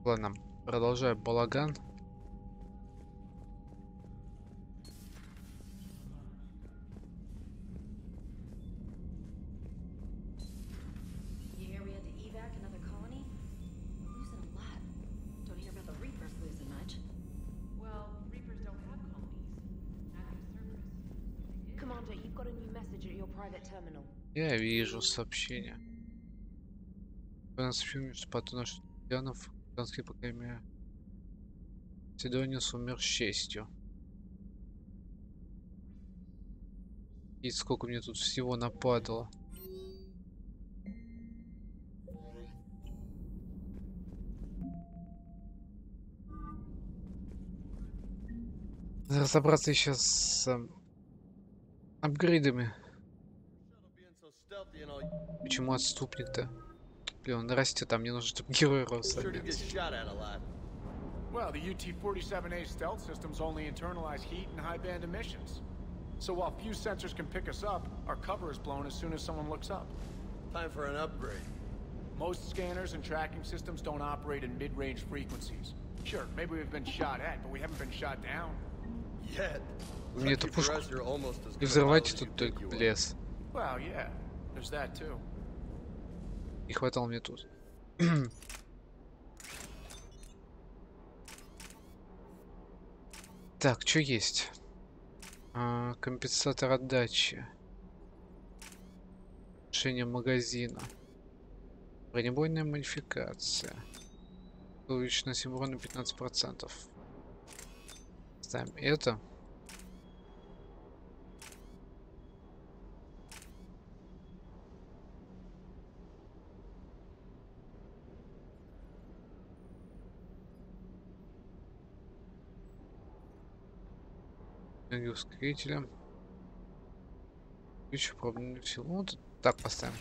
Ладно, продолжаю балаган. Я вижу сообщение. Сообщение, что потом наш Янов, британский по крайней Сидониус умер с честью. И сколько мне тут всего нападало. Разобраться сейчас с апгрейдами. Почему отступник-то? Блин, он растет, а мне нужно, чтобы герой рос. Well, the UT-47A stealth systems only internalize heat and high band emissions. So while few sensors can pick us up, our cover is blown as soon as someone looks up. Time for an upgrade. Most scanners and tracking systems don't operate in mid-range frequencies. Sure, maybe we've been shot at, but we haven't been shot down. Yet. Мне эту пушку не взрывайте тут только в лес. Well, yeah, there's that too. Не хватало мне тут. Так, что есть? Компенсатор отдачи. Решение магазина. Бронебойная модификация. Увеличена урона 15%. Ставим это. Ускорителем. Еще пробную силу. Ну, тут так поставим.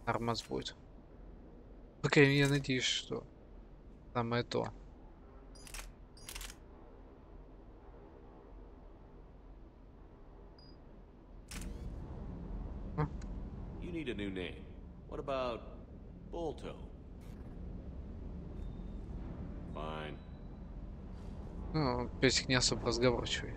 Нормас будет. Окей, я надеюсь, что самое то. You need a new name. What about Bolto? Fine. Ну, песик не особо разговорчивый.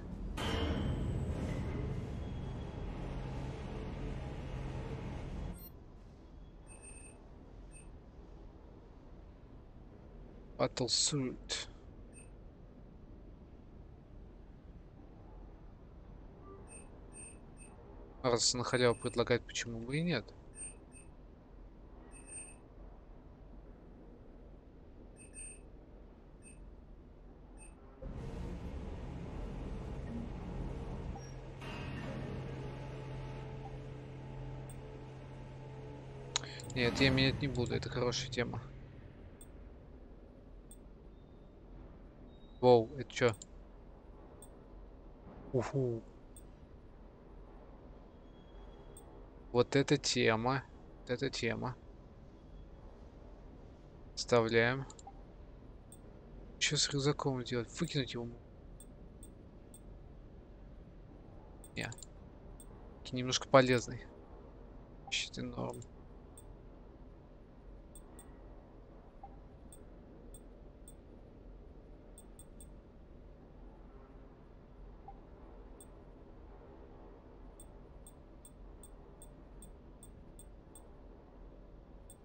Battle Suit. Раз на халяву предлагает, почему бы и нет. Нет, я менять не буду, это хорошая тема. Воу, это чё? Уху. Вот эта тема. Вот эта тема. Вставляем. Что с рюкзаком делать? Выкинуть его? Не. Немножко полезный. Щиты норм.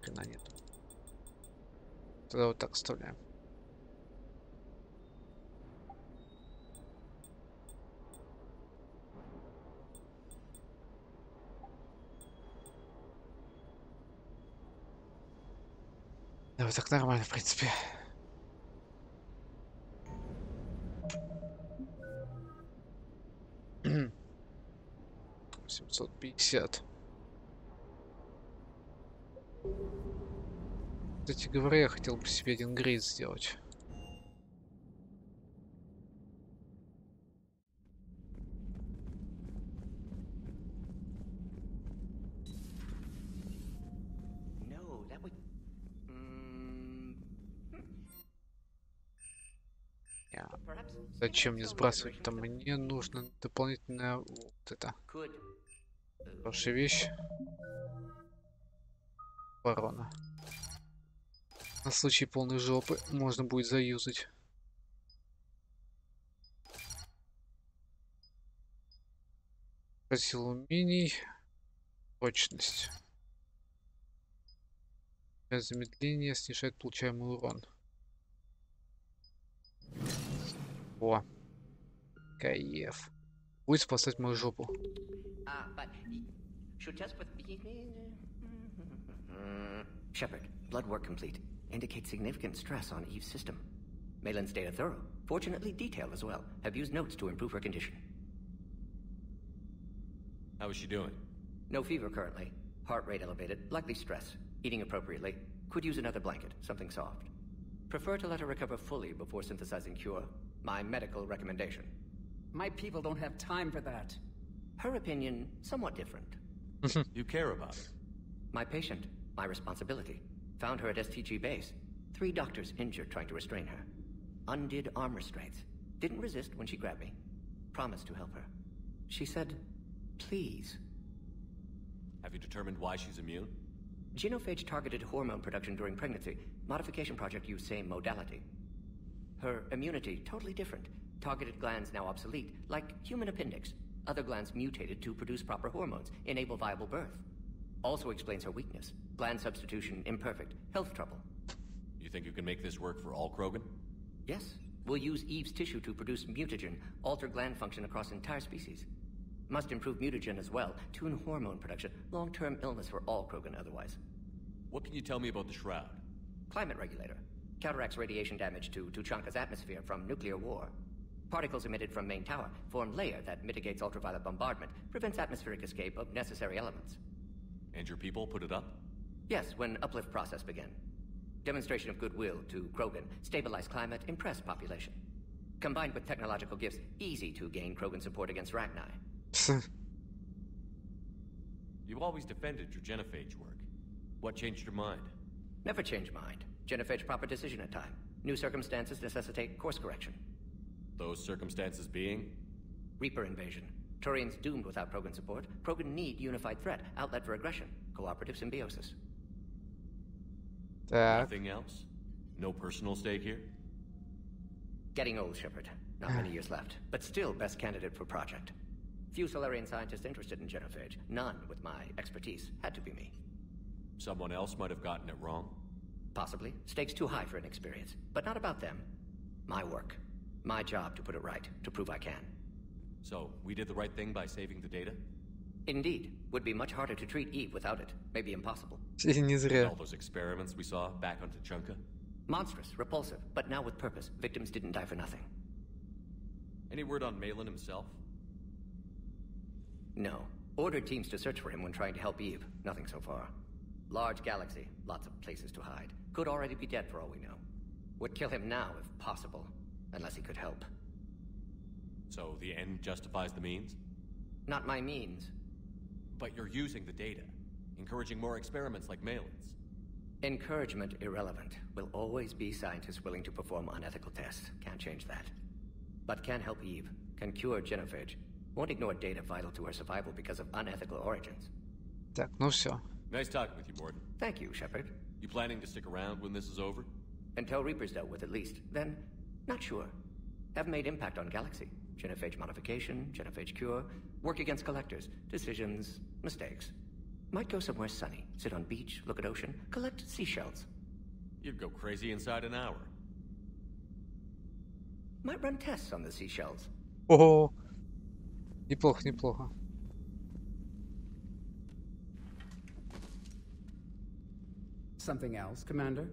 Хрена нет. Тогда вот так вставляем. Да, вот так нормально, в принципе. $750. Кстати говоря, я хотел бы себе один грейд сделать. that would... Perhaps Зачем мне сбрасывать? Там мне нужно дополнительная вот это. could... Хорошая вещь. Ворона. На случай полной жопы можно будет заюзать. Сила умений. Точность. Замедление снижает получаемый урон. О. Кайф. Будет спасать мою жопу. but should test with... Shepard, blood work complete. Indicates significant stress on Eve's system. Malin's data thorough. Fortunately detailed as well. Have used notes to improve her condition. How is she doing? No fever currently. Heart rate elevated. Likely stress. Eating appropriately. Could use another blanket. Something soft. Prefer to let her recover fully before synthesizing cure. My medical recommendation. My people don't have time for that. Her opinion, somewhat different. You care about her. My patient, my responsibility. Found her at STG base. 3 doctors injured trying to restrain her. Undid arm restraints. Didn't resist when she grabbed me. Promised to help her. She said, please. Have you determined why she's immune? Genophage targeted hormone production during pregnancy. Modification project used same modality. Her immunity, totally different. Targeted glands now obsolete, like human appendix. Other glands mutated to produce proper hormones, enable viable birth. Also explains her weakness. Gland substitution imperfect. Health trouble. You think you can make this work for all Krogan? Yes. We'll use Eve's tissue to produce mutagen, alter gland function across entire species. Must improve mutagen as well, tune hormone production. Long-term illness for all Krogan otherwise. What can you tell me about the Shroud? Climate regulator. Counteracts radiation damage to Tuchanka's atmosphere from nuclear war. Particles emitted from main tower form layer that mitigates ultraviolet bombardment, prevents atmospheric escape of necessary elements. And your people put it up? Yes, when uplift process began. Demonstration of goodwill to Krogan, stabilize climate, impress population. Combined with technological gifts, easy to gain Krogan support against Ragni. You always defended your genophage work. What changed your mind? Never change mind. Genophage proper decision at time. New circumstances necessitate course correction. Those circumstances being? Reaper invasion. Turians doomed without Krogan support. Krogan need unified threat, outlet for aggression. Cooperative symbiosis. Nothing else? No personal stake here? Getting old, Shepard. Not many years left, but still best candidate for project. Few Solarian scientists interested in genophage. None with my expertise. Had to be me. Someone else might have gotten it wrong? Possibly. Stakes too high for inexperience. But not about them. My work. My job to put it right, to prove I can. So, we did the right thing by saving the data? Indeed. Would be much harder to treat Eve without it. Maybe impossible. Не зря. All those experiments we saw back on Tuchanka? Monstrous, repulsive, but now with purpose. Victims didn't die for nothing. Any word on Malin himself? No. Ordered teams to search for him when trying to help Eve. Nothing so far. Large galaxy, lots of places to hide. Could already be dead for all we know. Would kill him now if possible, unless he could help. So the end justifies the means? Not my means. But you're using the data, encouraging more experiments like Malin's. Encouragement irrelevant. Will always be scientists willing to perform unethical tests. Can't change that. But can help Eve. Can cure genophage. Won't ignore data vital to her survival because of unethical origins. Так, ну все. Nice talking with you, Morden. Thank you, Shepard. You planning to stick around when this is over? Until Reaper's dealt with at least. Then, not sure. Have made impact on Galaxy. Genophage modification, genophage cure, work against collectors, decisions, mistakes. Might go somewhere sunny, sit on beach, look at ocean, collect seashells. You'd go crazy inside an hour. Might run tests on the seashells. Ого. Неплохо, неплохо. Something else, Commander?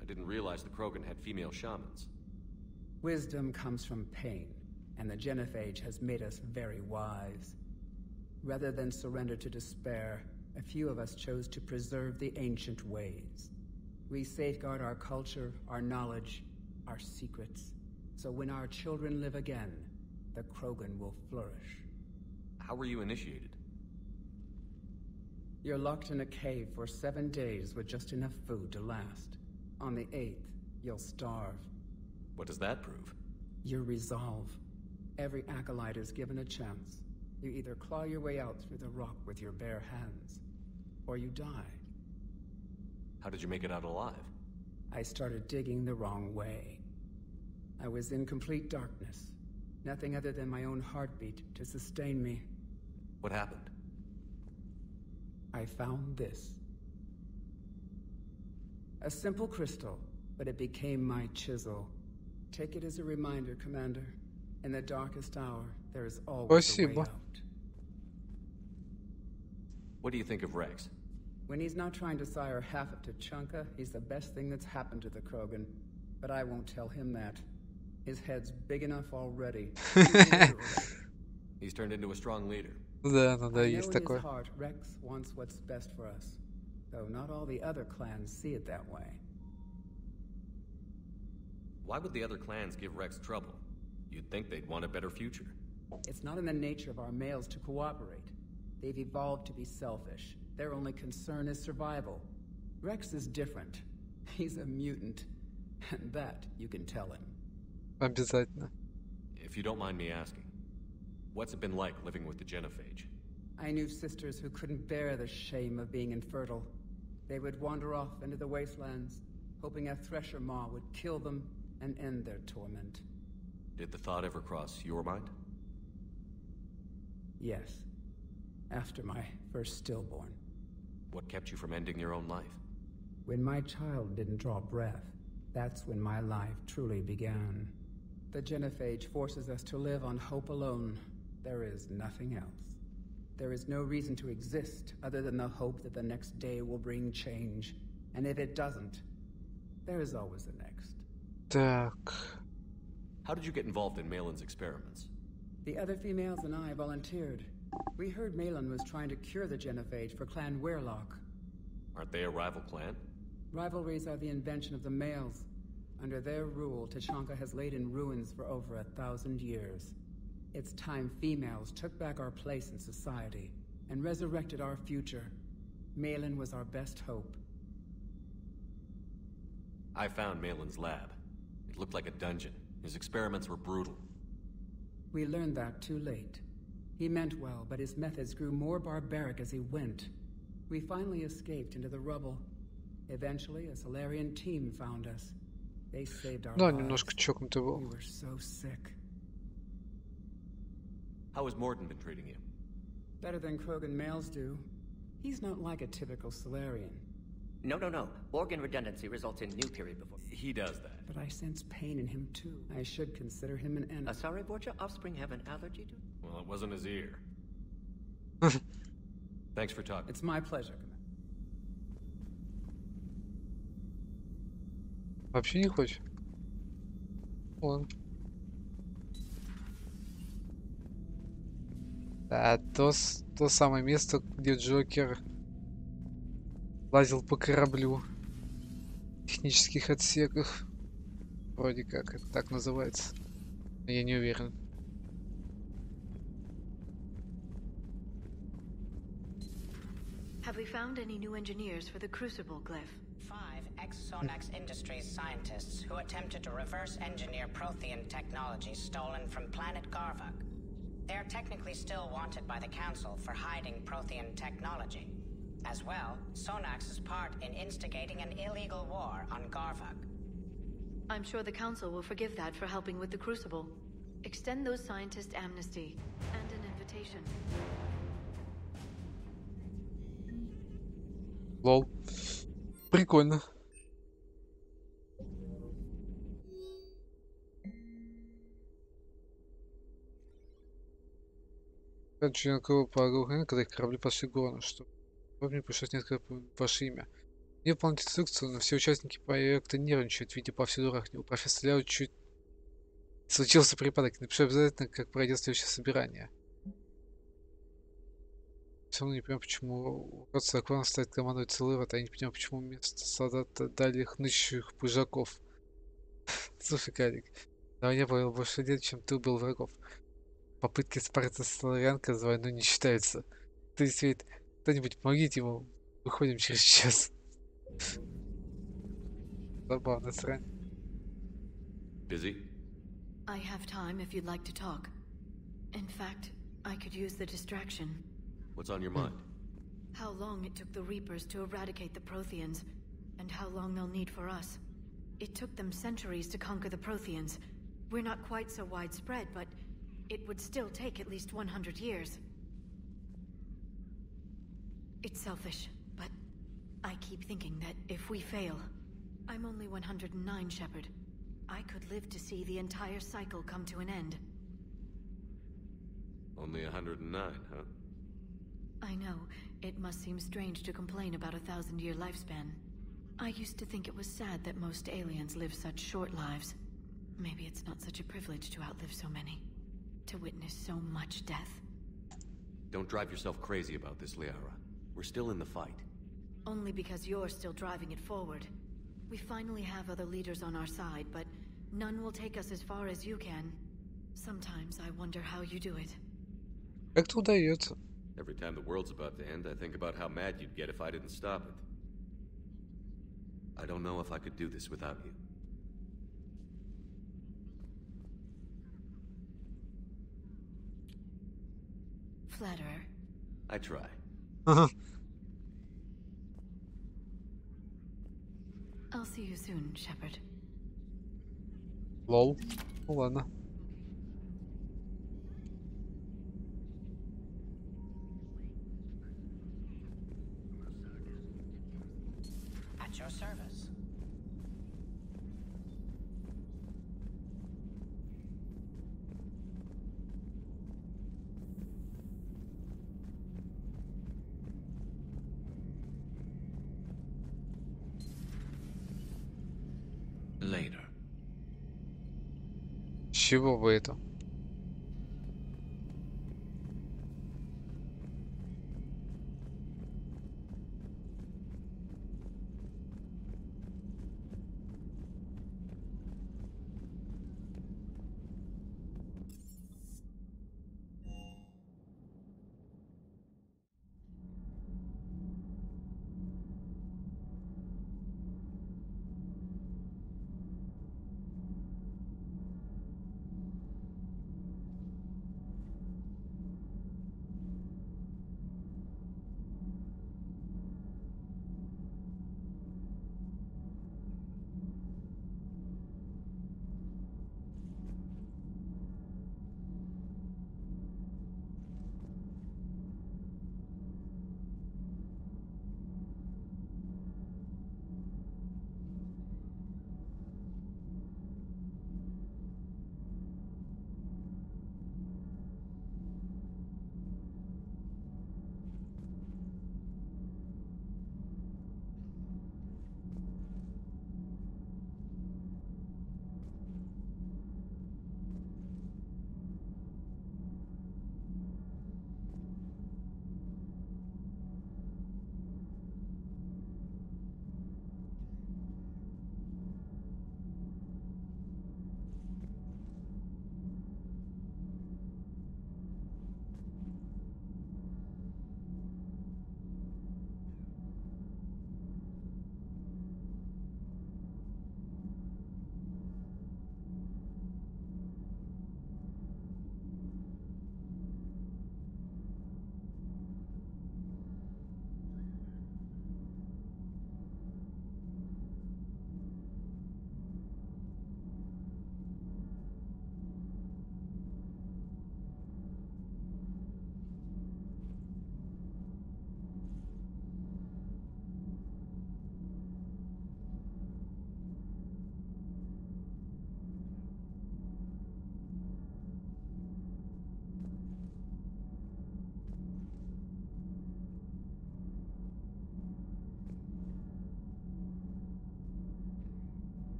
I didn't realize the Krogan had female shamans. Wisdom comes from pain, and the genophage has made us very wise. Rather than surrender to despair, a few of us chose to preserve the ancient ways. We safeguard our culture, our knowledge, our secrets. So when our children live again, the Krogan will flourish. How were you initiated? You're locked in a cave for 7 days with just enough food to last. On the 8th, you'll starve. What does that prove? Your resolve. Every acolyte is given a chance. You either claw your way out through the rock with your bare hands, or you die. How did you make it out alive? I started digging the wrong way. I was in complete darkness. Nothing other than my own heartbeat to sustain me. What happened? I found this. A simple crystal, but it became my chisel. Take it as a reminder, Commander. In the darkest hour, there is always a way Спасибо. out. What do you think of Rex? When he's not trying to sire half of Tachanka, he's the best thing that's happened to the Krogan. But I won't tell him that. His head's big enough already. He's turned into a strong leader. Да, ну да, I know есть in his такое. heart, Rex wants what's best for us. Though not all the other clans see it that way. Why would the other clans give Rex trouble? You'd think they'd want a better future. It's not in the nature of our males to cooperate. They've evolved to be selfish. Their only concern is survival. Rex is different. He's a mutant. And that you can tell him. Обязательно. If you don't mind me asking, what's it been like living with the genophage? I knew sisters who couldn't bear the shame of being infertile. They would wander off into the wastelands, hoping a thresher maw would kill them and end their torment. Did the thought ever cross your mind? Yes. After my first stillborn. What kept you from ending your own life? When my child didn't draw breath, that's when my life truly began. The genophage forces us to live on hope alone. There is nothing else. There is no reason to exist other than the hope that the next day will bring change. And if it doesn't, there is always the next. Так. How did you get involved in Malin's experiments? The other females and I volunteered. We heard Malin was trying to cure the genophage for Clan Weirlock. Aren't they a rival clan? Rivalries are the invention of the males. Under their rule, Tachanka has laid in ruins for over 1,000 years. It's time females took back our place in society and resurrected our future. Malin was our best hope. I found Malin's lab. It looked like a dungeon. His experiments were brutal. We learned that too late. He meant well, but his methods grew more barbaric as he went. We finally escaped into the rubble. Eventually, a Solarian team found us. They saved our Да, lives. немножко чокнутый We был. were so sick. How has Morden been treating you? Better than Krogan males do. He's not like a typical Solarian. No. Organ redundancy results in new period before. He does that. But I sense pain in him too. I should consider him an enemy. Sorry, Borgia, offspring have an allergy to? Well, it wasn't his ear. Thanks for talking. It's my pleasure, Commander. Вообще не хочешь? Ладно. Да, то самое место, где Джокер лазил по кораблю в технических отсеках. Вроде как это так называется. Но я не уверен. Have we found any new engineers for the Crucible glyph? 5 ex-Sonax Industries scientists who attempted to reverse engineer Prothean technology stolen from planet Garvuk. They are technically still wanted by the Council for hiding Prothean technology. As well, Sonax's part in instigating an illegal war on Garvuk. I'm sure the Council will forgive that for helping with the Crucible. Extend those scientists amnesty and an invitation. Лол. Прикольно. Член КВ по ОГН, когда их корабли пошли городу, что мне пришлось несколько ваше имя. Мне выполнить инструкцию, но все участники проекта нервничают, видя повсюду рахню. Профессор Ляо чуть случился припадок. Напишу обязательно, как пройдет следующее собирание. Все равно не понимаю, почему уродцы Аквана ставит командовать целый рот, а я не понимаю, почему вместо солдат дали их нычущих пыжаков. Слушай, Калик, давай я провел больше лет, чем ты убил врагов. Попытки справиться с славянкой за войну не считаются. То есть ведь Кто-нибудь помогите ему. Выходим через час. Забавная срань. Busy? I have time if you'd like to talk. In fact, I could use the distraction. What's on your mind? How long it took the Reapers to eradicate the Protheans, and how long they'll need for us. It took them centuries to conquer the Protheans. We're not quite so widespread, but it would still take at least 100 years. It's selfish, but I keep thinking that if we fail... I'm only 109, Shepard. I could live to see the entire cycle come to an end. Only 109, huh? I know. It must seem strange to complain about a 1,000-year lifespan. I used to think it was sad that most aliens live such short lives. Maybe it's not such a privilege to outlive so many. To witness so much death. Don't drive yourself crazy about this, Liara. We're still in the fight. Only because you're still driving it forward. We finally have other leaders on our side, but none will take us as far as you can. Sometimes I wonder how you do it. Как это удается? Every time the world's about to end, I think about how mad you'd get if I didn't stop it. I don't know if I could do this without you. Flatterer. I try. Ага. I'll see you soon, Shepard. Лол. Ну ладно. At your service. Later. С чего бы это?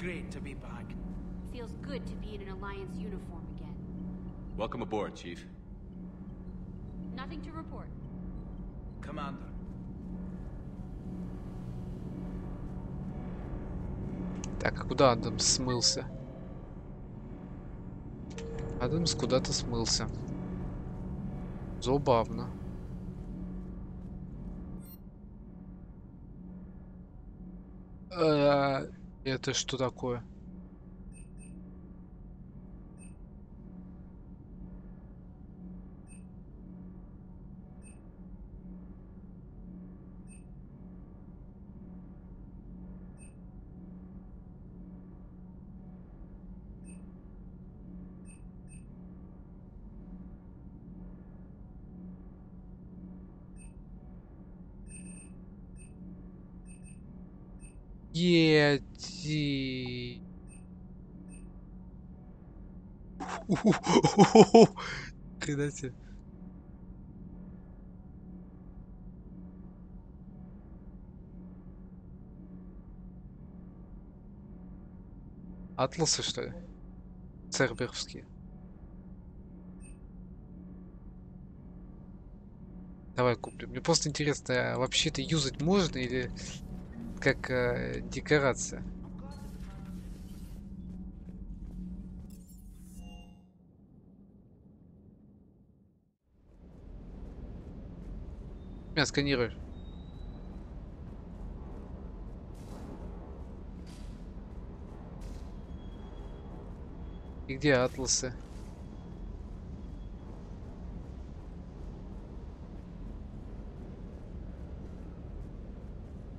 great to be back. Feels good to be in an Alliance uniform again. Welcome aboard, Chief. Nothing to report. Commander. Так, а куда Адамс смылся? Адамс куда-то смылся. Забавно. Это что такое? Ети. Когда тебе? Атласы, что ли? Церберовские. Давай куплю. Мне просто интересно, а вообще это юзать можно или как декорация? Меня сканируешь. И где атласы?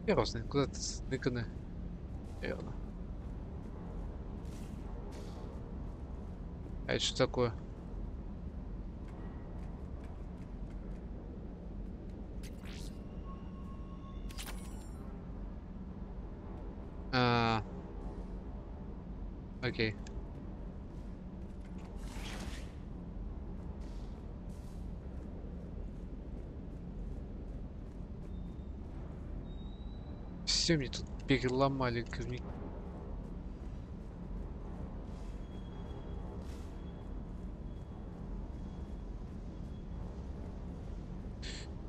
Я знаю, куда-то стыканы. Верно. А это что такое? Окей. Все мне тут переломали говни.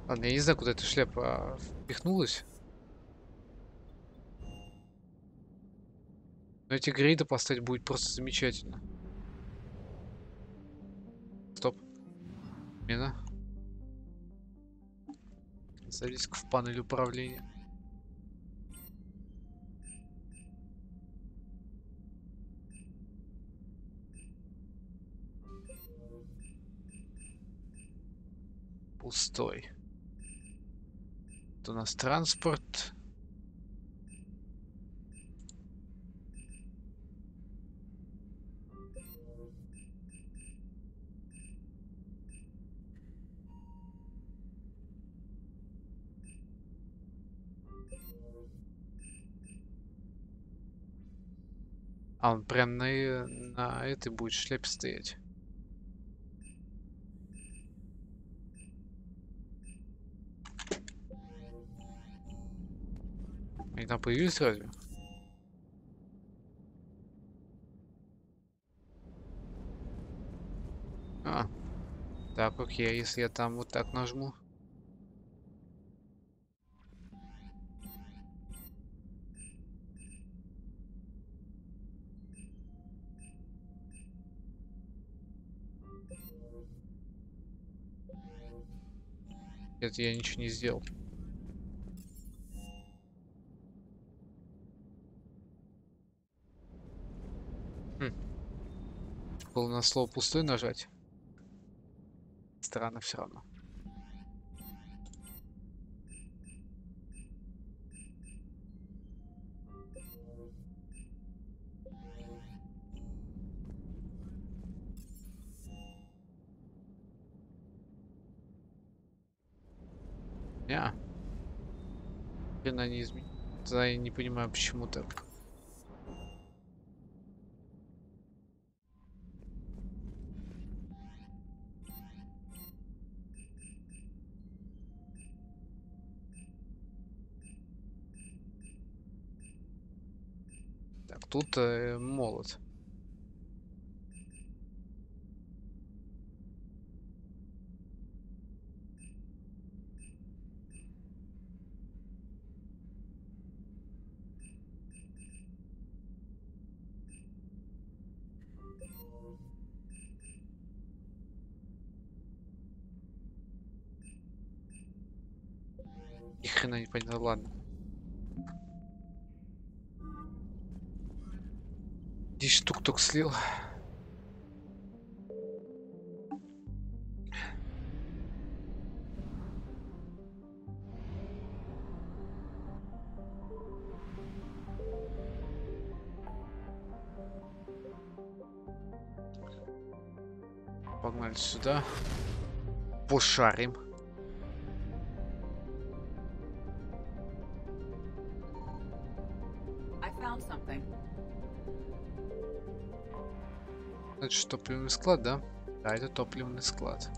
Ладно, я не знаю, куда эта шляпа впихнулась. Но эти грейды поставить будет просто замечательно. Стоп. Мина. Зависк в панель управления. Пустой. Это у нас транспорт. А он прям на этой будет шляпе стоять. Они там появились разве? А, так, окей, а если я там вот так нажму? Это я ничего не сделал. Было на слово пустой нажать. Странно все равно. Я. Хрена не изменил. Да, я не понимаю, почему так. Так, тут молот. Ни хрена не понял, ладно. Здесь штук только слил. Погнали сюда. Пошарим. Значит, топливный склад, да? Да, это топливный склад.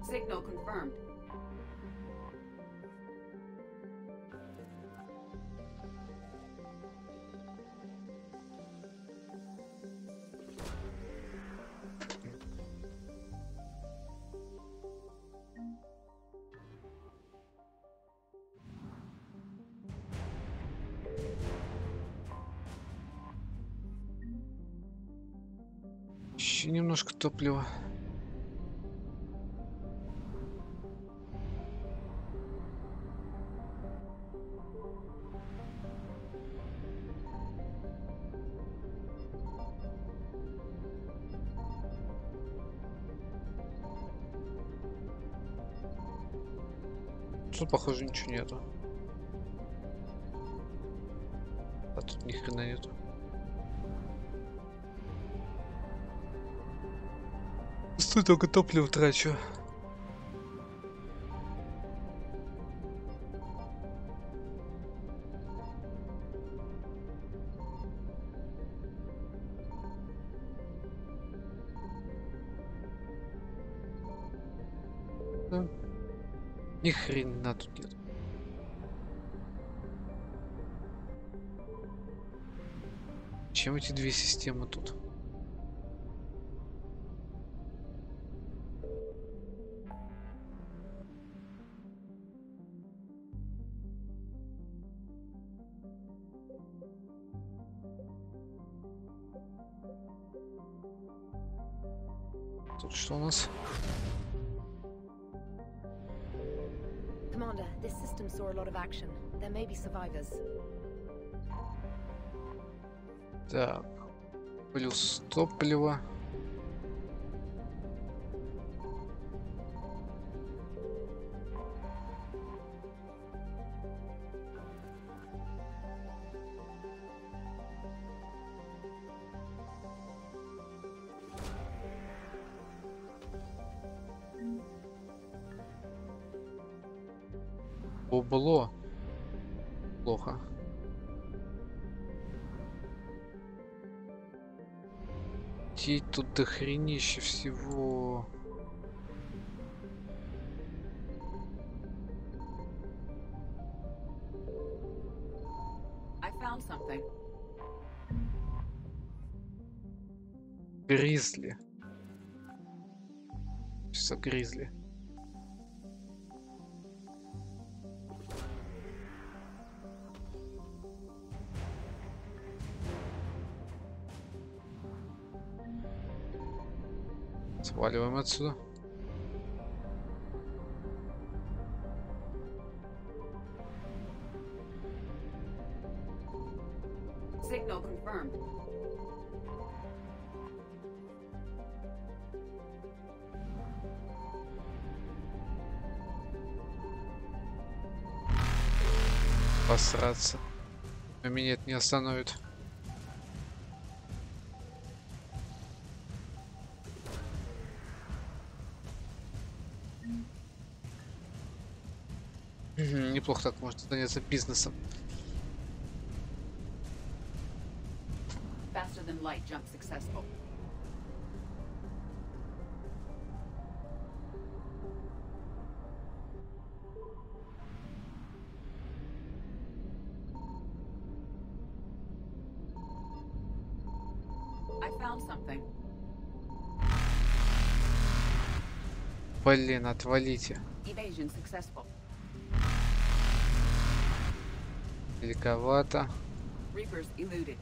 Signal confirmed. Еще немножко топлива. Тут, похоже, ничего нету. А тут ни хрена нету. Стой, только топливо трачу. Да. Ни хрена тут нет. Чем эти две системы тут? Тут что у нас? Commander, this system saw a lot of action. There may be survivors. Так, плюс топливо. Бабло. Плохо. Тут дохренище всего. I found something. Гризли. Что за гризли? Сваливаем отсюда. Signal confirmed. Посраться. Но меня это не остановит. Неплохо так можно заняться бизнесом. Faster than light jump successful. I found something. Блин, отвалите. Evasion successful. Далековато. Reapers eluded.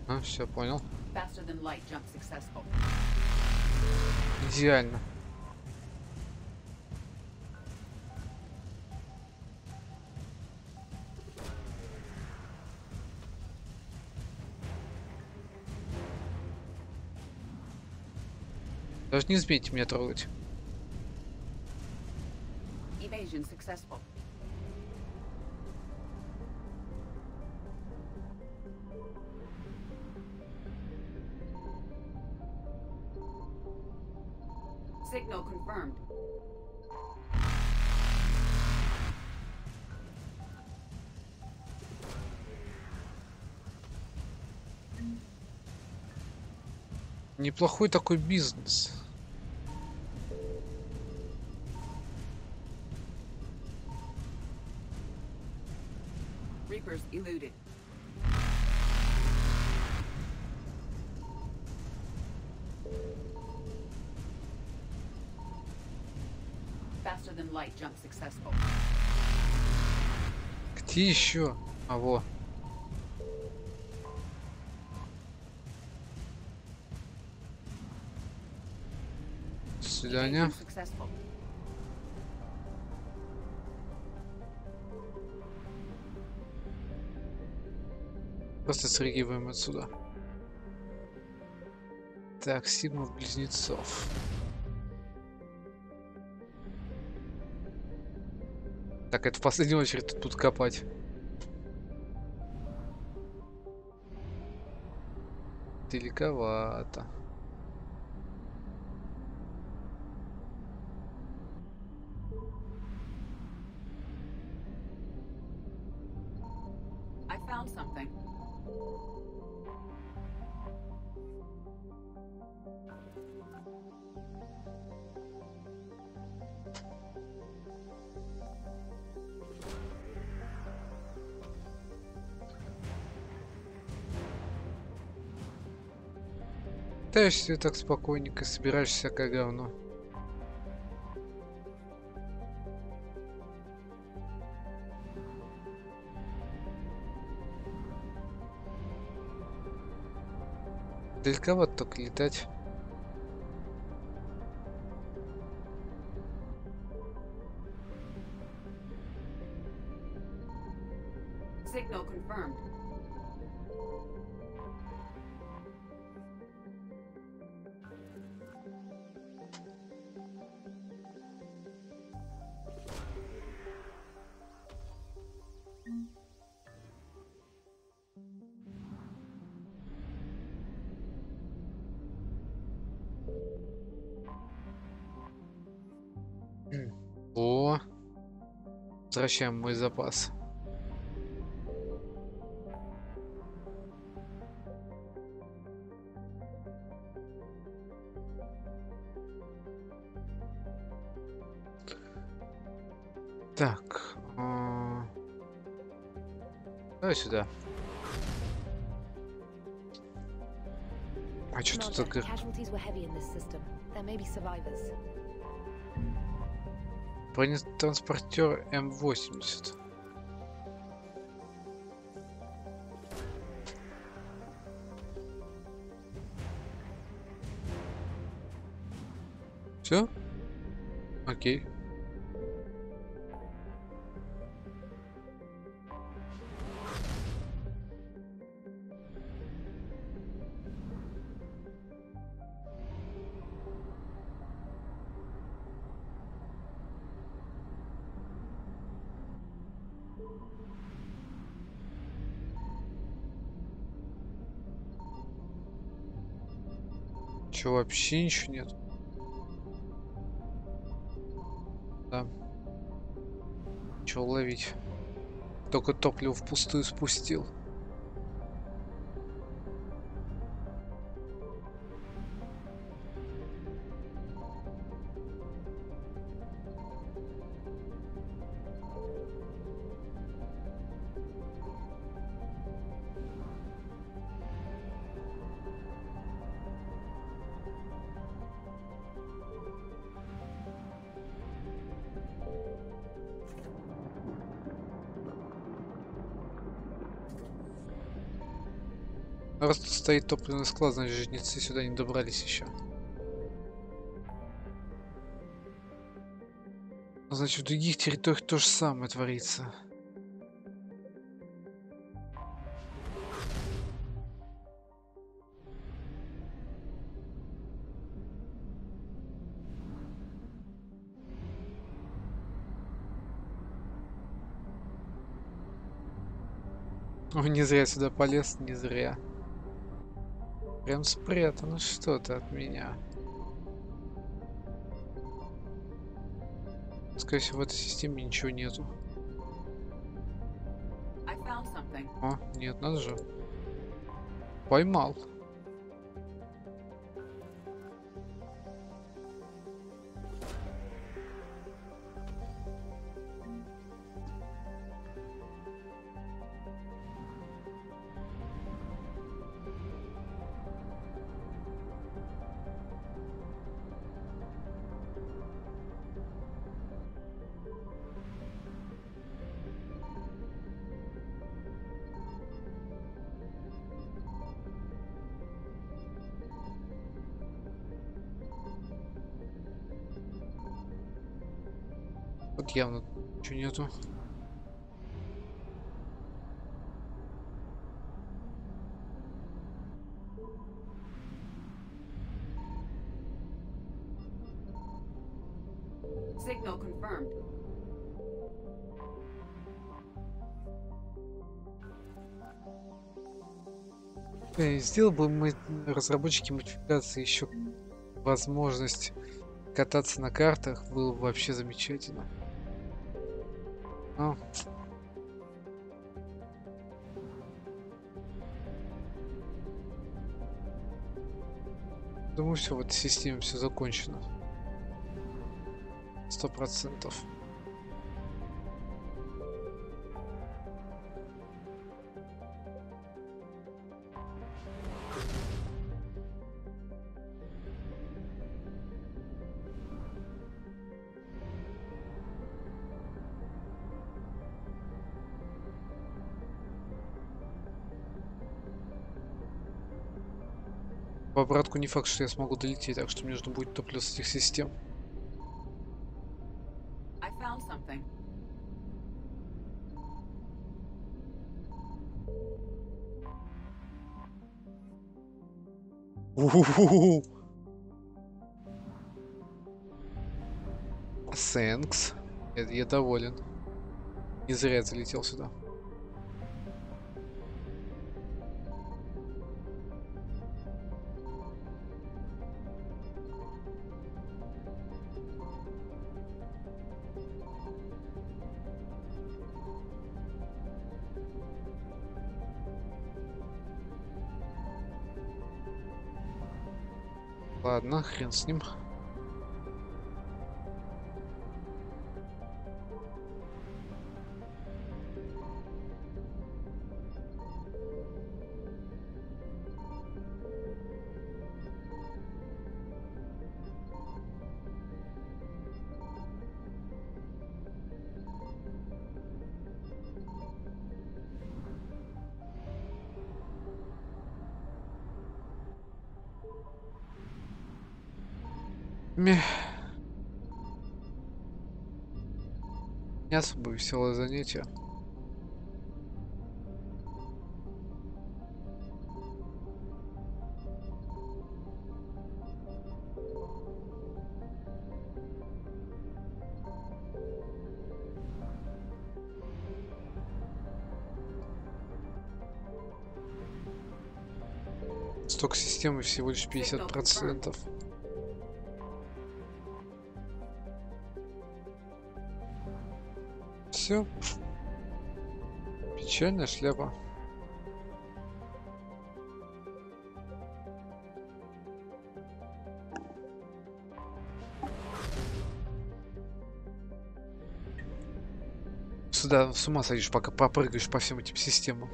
А, все понял. Faster than light jump successful. Идеально. Даже не смейте меня трогать. Evasion successful. Signal confirmed. Неплохой такой бизнес. Reapers eluded. Faster than light jump successful. Где еще? А во. До свидания. Evasion successful. Просто срыгиваем отсюда. Так, Сигма близнецов. Так, это в последнюю очередь тут копать. Далековато. I found something. Пытаешься так спокойненько, собираешь всякое говно. Далековато только летать. Signal confirmed. О, возвращаем мой запас. Так, давай сюда. А что тут такое? Casualties were heavy in this system. There may be survivors. Бронетранспортер М-80. Все? Окей. Чё, вообще ничего нет? Да. Чё ловить? Только топливо впустую спустил. Раз тут стоит топливный склад, значит жнецы сюда не добрались еще. Значит, в других территориях то же самое творится. Ой, не зря сюда полез, не зря. Прям спрятано что-то от меня. Скорее всего, в этой системе ничего нету. О, нет, надо же. Поймал. Вот явно ничего нету. Signal confirmed. Сделал бы мы, разработчики модификации, еще возможность кататься на картах, было бы вообще замечательно. Но... Думаю, все в этой системе все закончено. 100%. В обратку не факт, что я смогу долететь, так что мне нужно будет топливо с этих систем. I found something. Thanks. Я доволен. Не зря я залетел сюда. Ладно, хрен с ним. Не особо веселое занятие. Сток системы всего лишь 50%. Все. Печальная шляпа. Сюда с ума сойдешь, пока попрыгаешь по всем этим системам.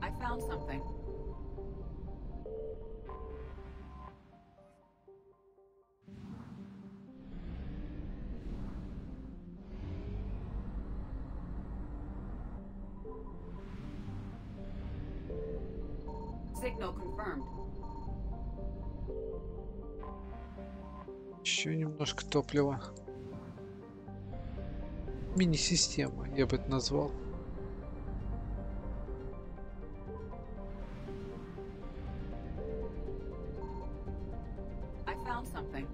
I found something. Signal confirmed. Еще немножко топлива. Мини-система, я бы это назвал. I found something.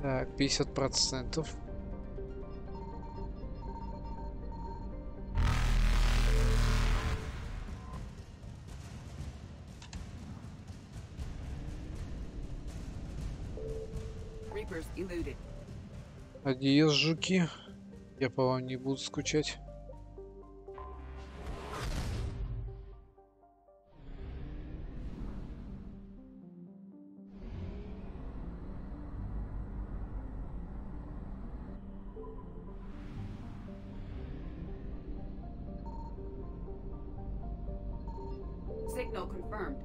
Так, 50%. Reapers eluded. Адиос, жуки. Я по вам не буду скучать. Signal confirmed.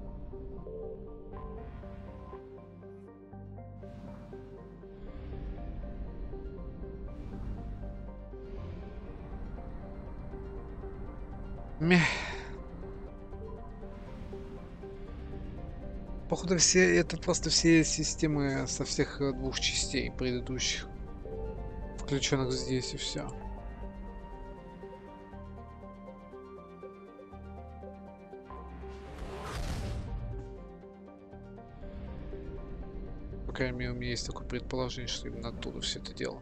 Мeh. Походу это просто все системы со всех двух частей предыдущих, включенных здесь, и все. По крайней мере, у меня есть такое предположение, что именно оттуда все это дело.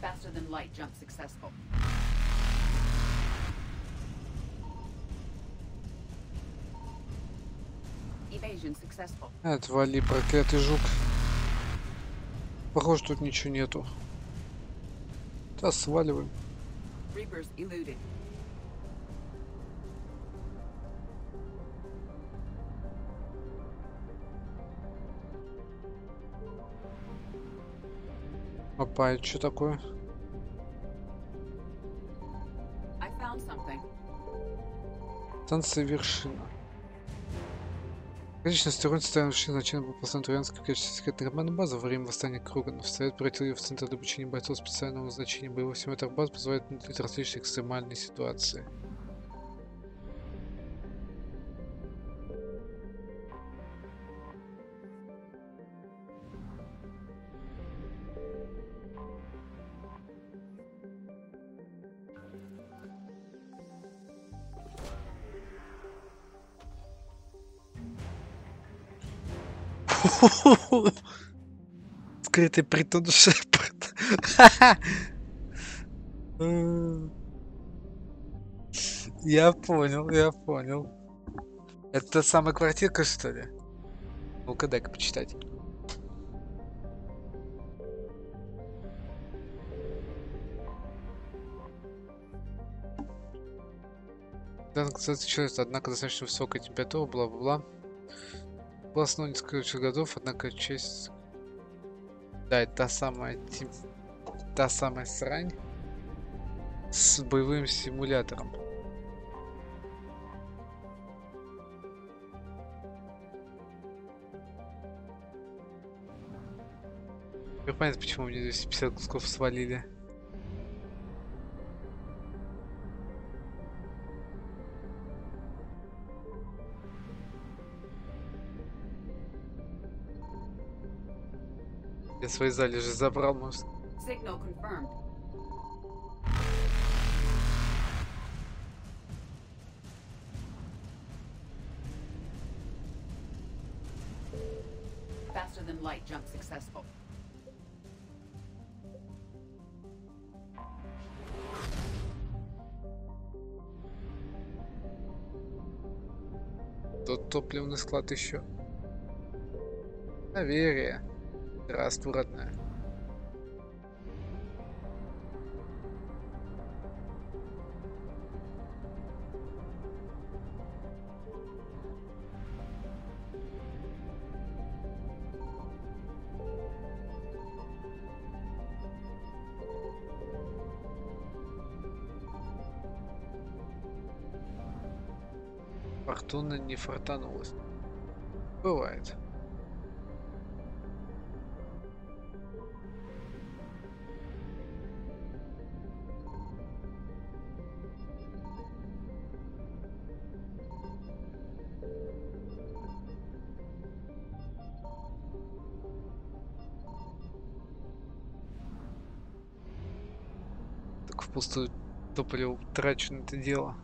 Faster than light jump successful. Evasion successful. Отвали, проклятый жук. Похоже, тут ничего нету. Да, сваливаем. Reapers eluded. Опа, это что такое? I found something. Станция вершина. Конечно, стероид станция вершина начала был послан Троянской в качестве секретной командной базы во время восстания Круганов. Совет превратил ее в центр обучения бойцов специального назначения. Боевой симулятор баз позволяет моделировать различные экстремальные ситуации. Скрытый притон Шепард. Я понял, я понял. Это та самая квартирка, что ли? Ну-ка, дай-ка почитать. Однако достаточно высокая температура, бла-бла-бла. Было основано несколько годов, однако часть... Да, это та самая срань с боевым симулятором. Теперь понятно, почему мне 250 кусков свалили. Я свои залежи забрал, может. Signal confirmed. Faster than light jump successful. Тут топливный склад еще. Доверие. Здравствуй, родная. Фортуна не фартанулась. Бывает. Так впустую топливо трачу на это дело.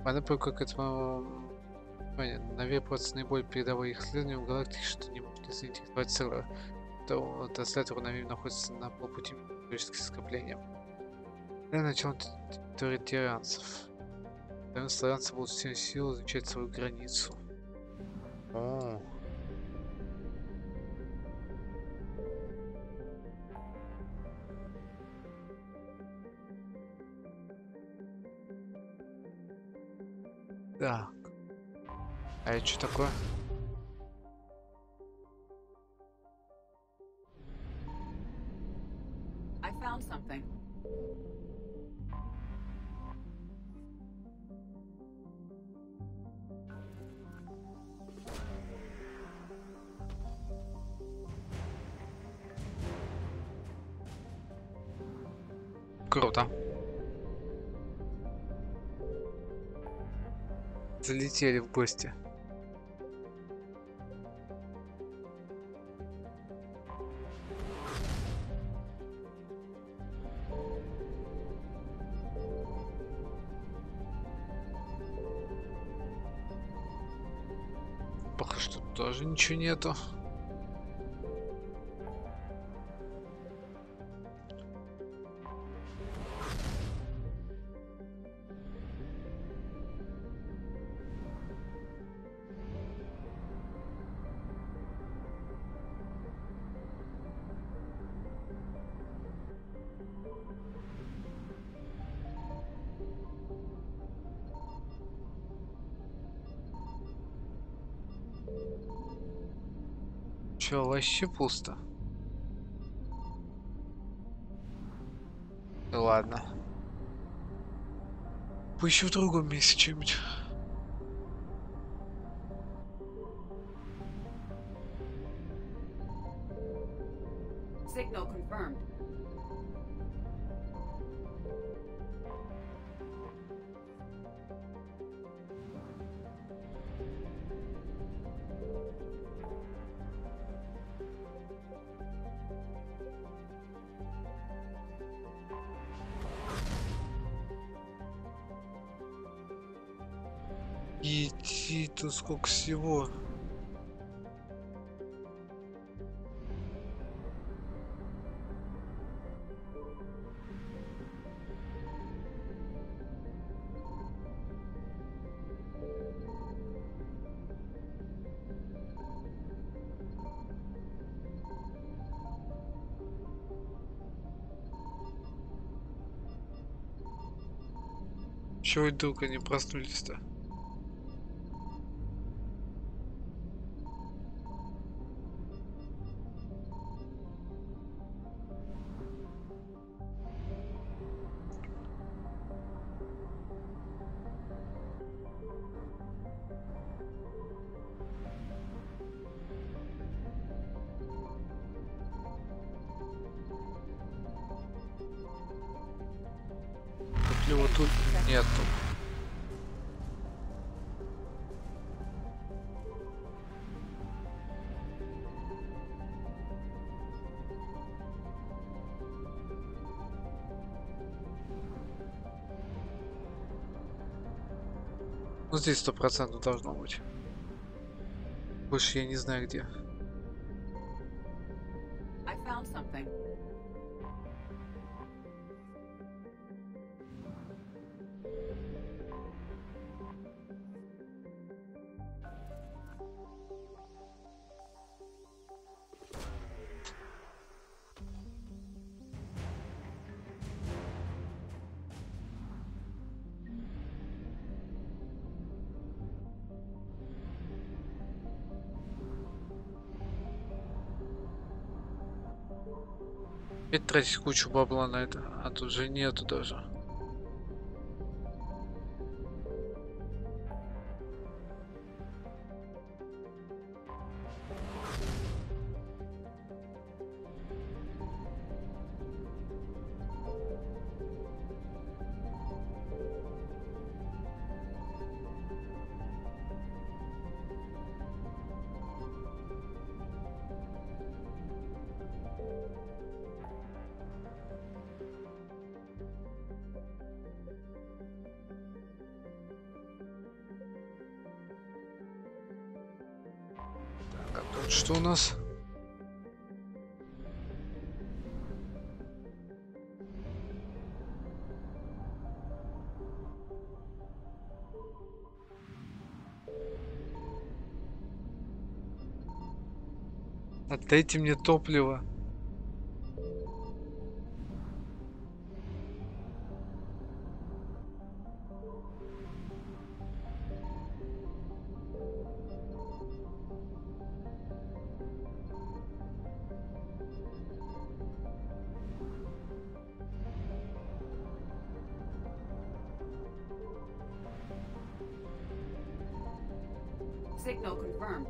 Она как это навеяться наиболее передовые исследования в галактике, что не может не заинтересовать сервер. То транслятор находится на полпути между скоплением. Для начала территории тиранцев. Славянцы будут всеми силой изучать свою границу. О. Так. А это что такое? I found something. Круто. Залетели в гости. Пока что тоже ничего нету. Чё, вообще пусто? Да ладно. Поищу в другом месте что-нибудь. Signal confirmed. Идти тут сколько всего. Чего вдруг они проснулись-то? Топлива тут нету. Ну здесь 100% должно быть. Больше я не знаю где. I found something. Опять тратить кучу бабла на это, а тут же нету даже. Так, а тут что у нас? Отдайте мне топливо. Signal confirmed.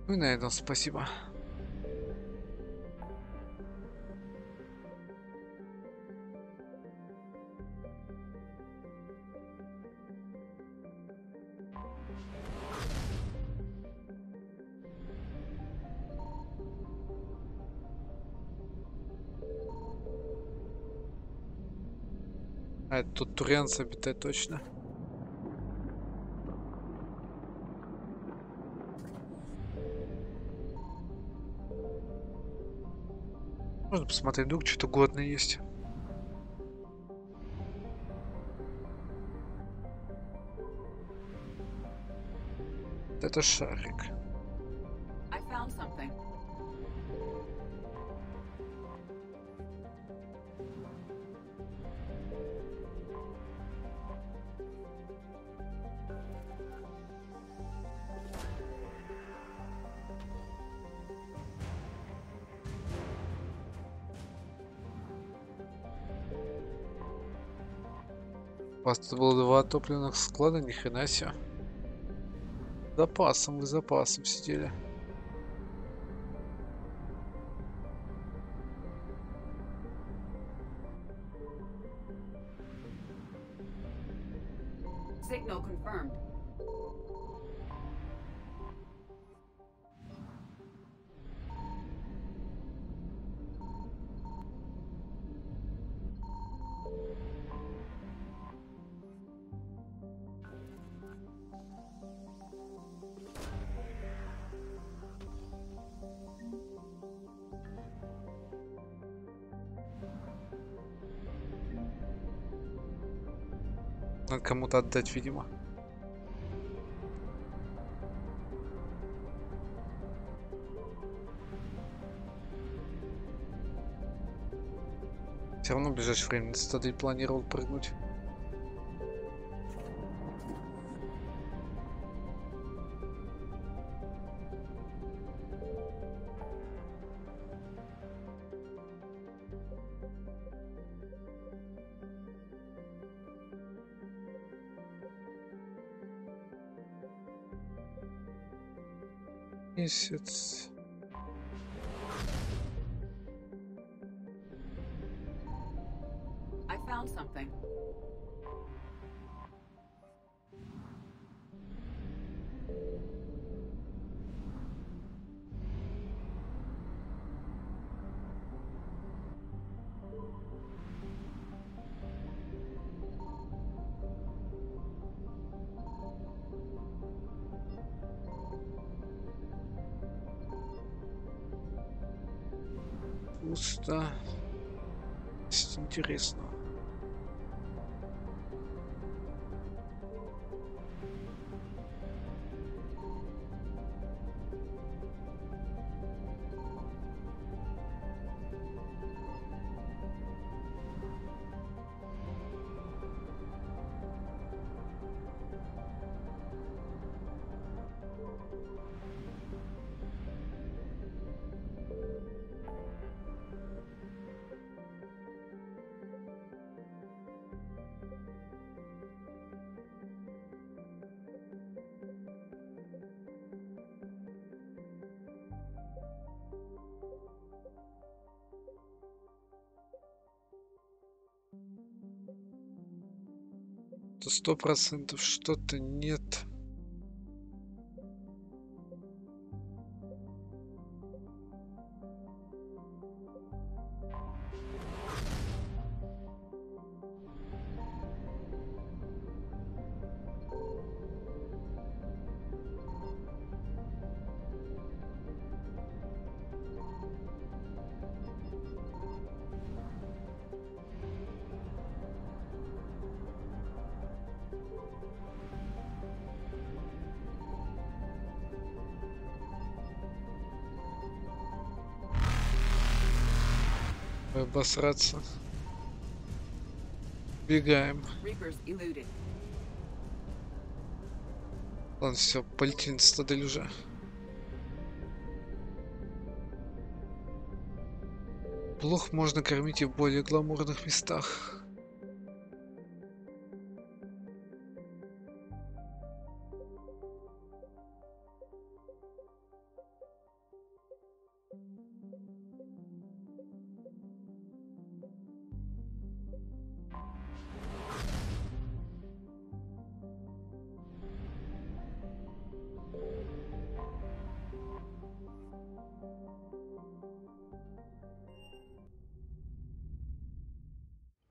Ну и на этом спасибо. А это тут турянцы обитают точно. Можно посмотреть, вдруг что-то годное есть. Вот это шарик. I found something. У вас тут было 2 топливных склада, ни хрена себе. Запасом, вы запасом сидели. Signal confirmed. Надо кому-то отдать, видимо. Все равно в ближайшее время на цитадель планировал прыгнуть. Месяц. I found something. Пусто. Есть интересно. То 100% что-то нет. Обосраться. Бегаем. Ладно, все, полетели на цитадель уже. Плохо можно кормить и в более гламурных местах.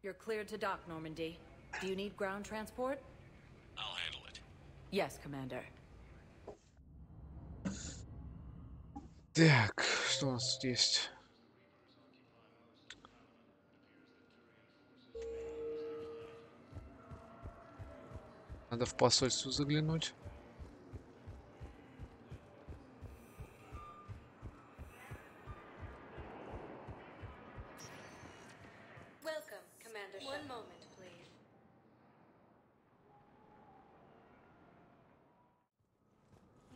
You're cleared to dock, Normandy. Do you need ground transport? I'll handle it. Yes, Commander. Так, что у нас тут есть? Надо в посольство заглянуть. Welcome, Commander. One moment, please.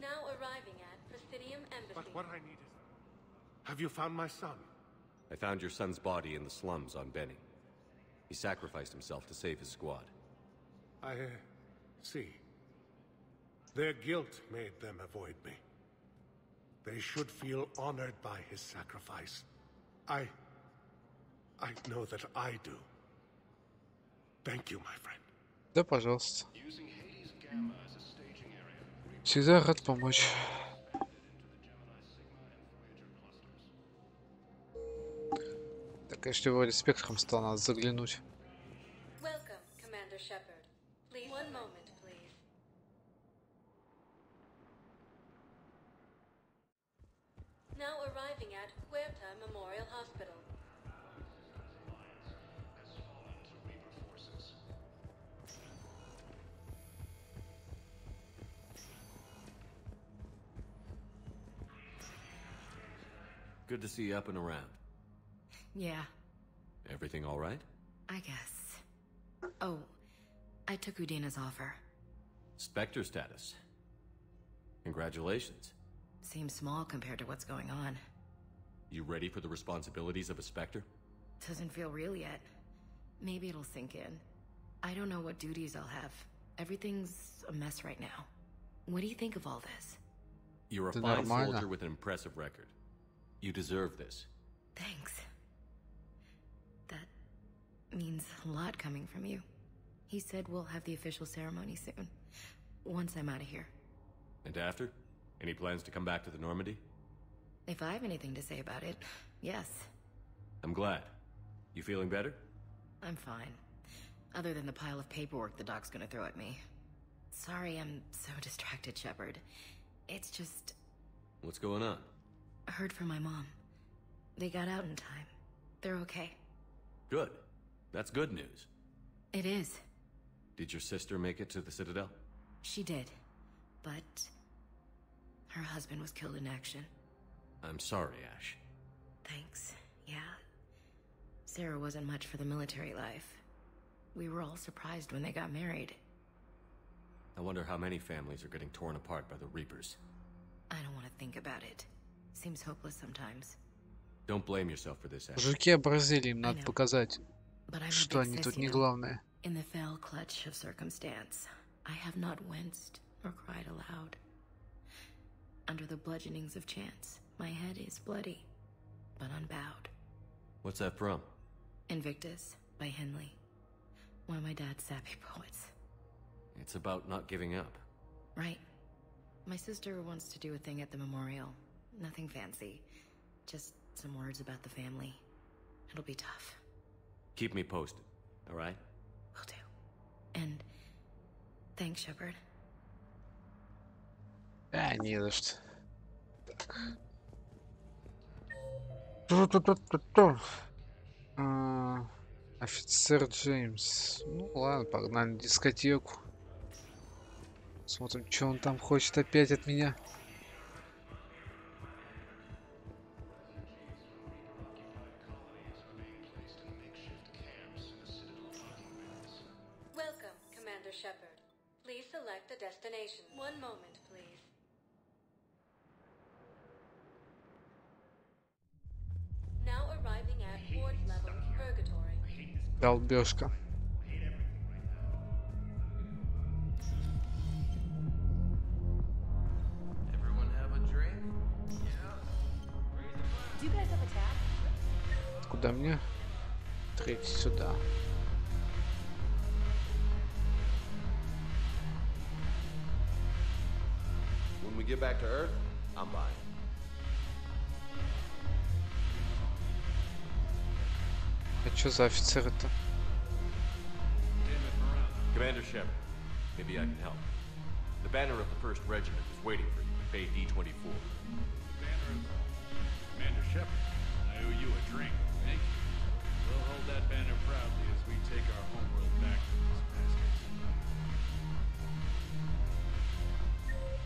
Now arriving at Presidium Embassy. But what I need is... Have you found my son? I found your son's body in the slums on Benny. He sacrificed himself to save his squad. I see. Their guilt made them avoid me. They should feel honored by his sacrifice. I know that I do. Thank you, my friend. Да, пожалуйста. Всегда рад помочь. Так, конечно, вроде спектром стал, надо заглянуть. Welcome, Commander Shepard. Please, one moment, please. Now arriving at Huerta Memorial Hospital. Good to see you up and around. Yeah, Everything all right? I guess. Oh, I took Udina's offer. Spectre status. Congratulations. Seems small compared to what's going on. You ready for the responsibilities of a Spectre? Doesn't feel real yet. Maybe it'll sink in. I don't know what duties I'll have. Everything's a mess right now. What do you think of all this? You're a fine soldier with an impressive record. You deserve this. Thanks. That means a lot coming from you. He said we'll have the official ceremony soon. Once I'm out of here. And after? Any plans to come back to the Normandy? If I have anything to say about it, yes. I'm glad. You feeling better? I'm fine. Other than the pile of paperwork the doc's gonna throw at me. Sorry I'm so distracted, Shepard. It's just... What's going on? I heard from my mom. They got out in time. They're okay. Good. That's good news. It is. Did your sister make it to the Citadel? She did. But... her husband was killed in action. I'm sorry, Ash. Thanks. Yeah. Sarah wasn't much for the military life. We were all surprised when they got married. I wonder how many families are getting torn apart by the Reapers. I don't want to think about it. Seems hopeless sometimes. Don't blame yourself for this, Ash. Жуки образили, им надо показать, что они тут не главное. In the fell clutch of circumstance, I have not winced or cried aloud. Under the bludgeonings of chance, my head is bloody, but unbowed. What's that from? Invictus by Henley. One of my dad's sappy poets. It's about not giving up. Right. My sister wants to do a thing at the memorial. Nothing fancy. Just some words about the family. It'll be tough. Keep me posted, all right? Will do. And thanks, Shepard. Не за что. Офицер Джеймс. Ну ладно, погнали на дискотеку. Смотрим, что он там хочет опять от меня. Welcome, Commander Shepard. Please select a destination. One moment, please. Now arriving at Ward Level Purgatory. Долбёжка. Do you guys have a tab? Куда мне? Третий сюда. When we get back to Earth, I'm buying. А чё за офицеры-то? Commander Shepard, maybe I can help. The banner of the 1st Regiment is waiting for you at Bay D-24. Commander Shepard, I owe you a drink. Thank you. We'll hold that banner proudly as we take our homeworld back to this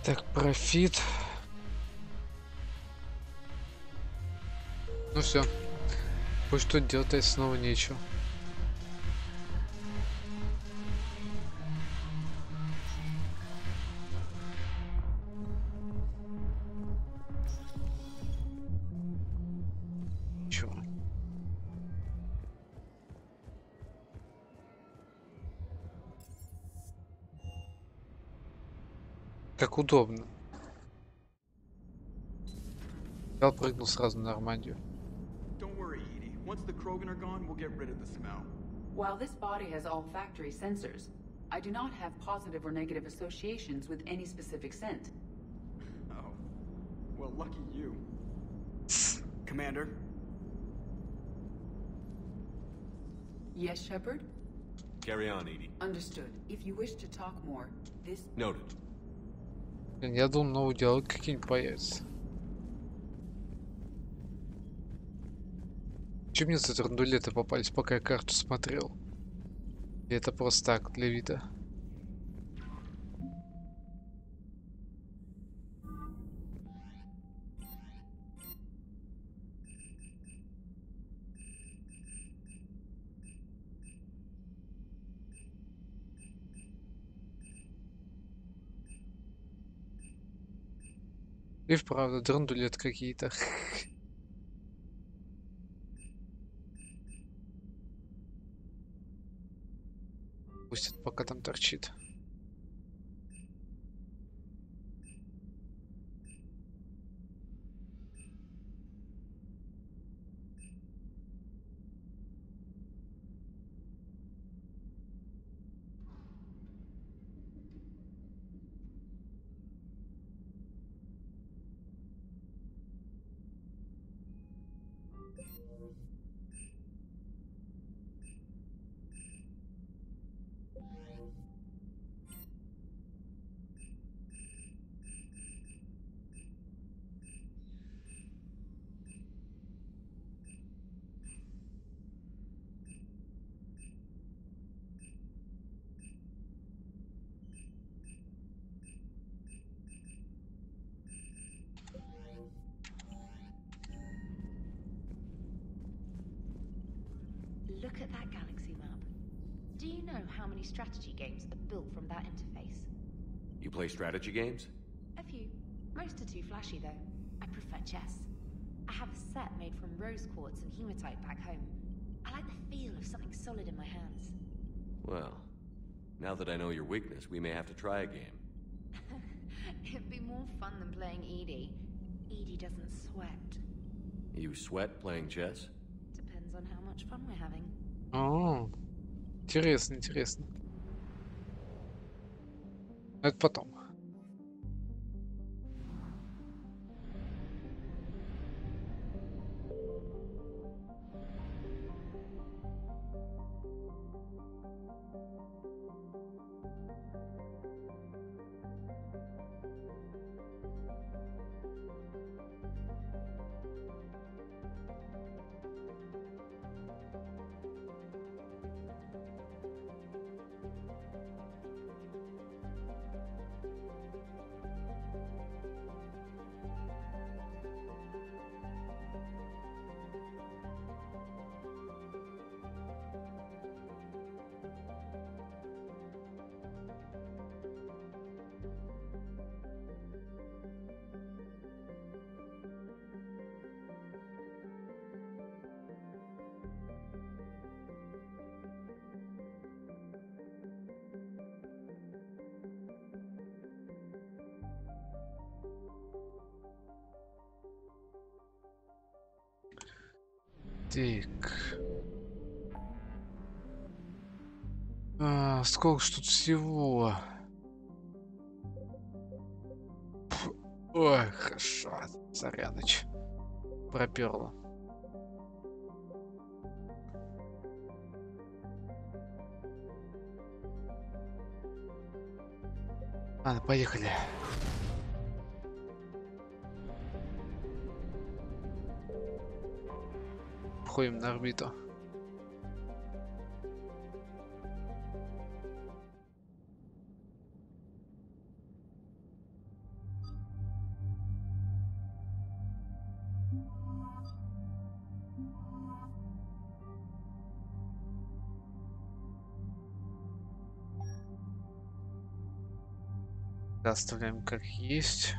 past. Так, профит. Ну все. Пусть что делать, снова нечего. Чё? Как удобно. Я прыгнул сразу на Нормандию. Don't worry, Edie. Once the Krogan are gone, we'll get rid of the smell. While this body has all factory sensors, I do not have positive or negative associations with any specific scent. Oh. Well, lucky you. Commander? Yes, Shepard? Carry on, Edie. Understood. If you wish to talk more, this... Noted. Блин, я думал, новые диалоги какие-нибудь появятся. Че мне за драндулеты попались, пока я карту смотрел? И это просто так, для вида. И вправду, драндулет какие-то. Пусть это пока там торчит. Look at that galaxy map. Do you know how many strategy games are built from that interface? You play strategy games? A few. Most are too flashy, though. I prefer chess. I have a set made from rose quartz and hematite back home. I like the feel of something solid in my hands. Well, now that I know your weakness, we may have to try a game. It'd be more fun than playing Edie. Edie doesn't sweat. You sweat playing chess? Depends on how much fun we're having. О, интересно, интересно. Это потом. Так. Сколько ж тут всего? Ой, хорошо. Соряныч. Проперло. Ладно, поехали. Входим на орбиту. Оставляем как есть.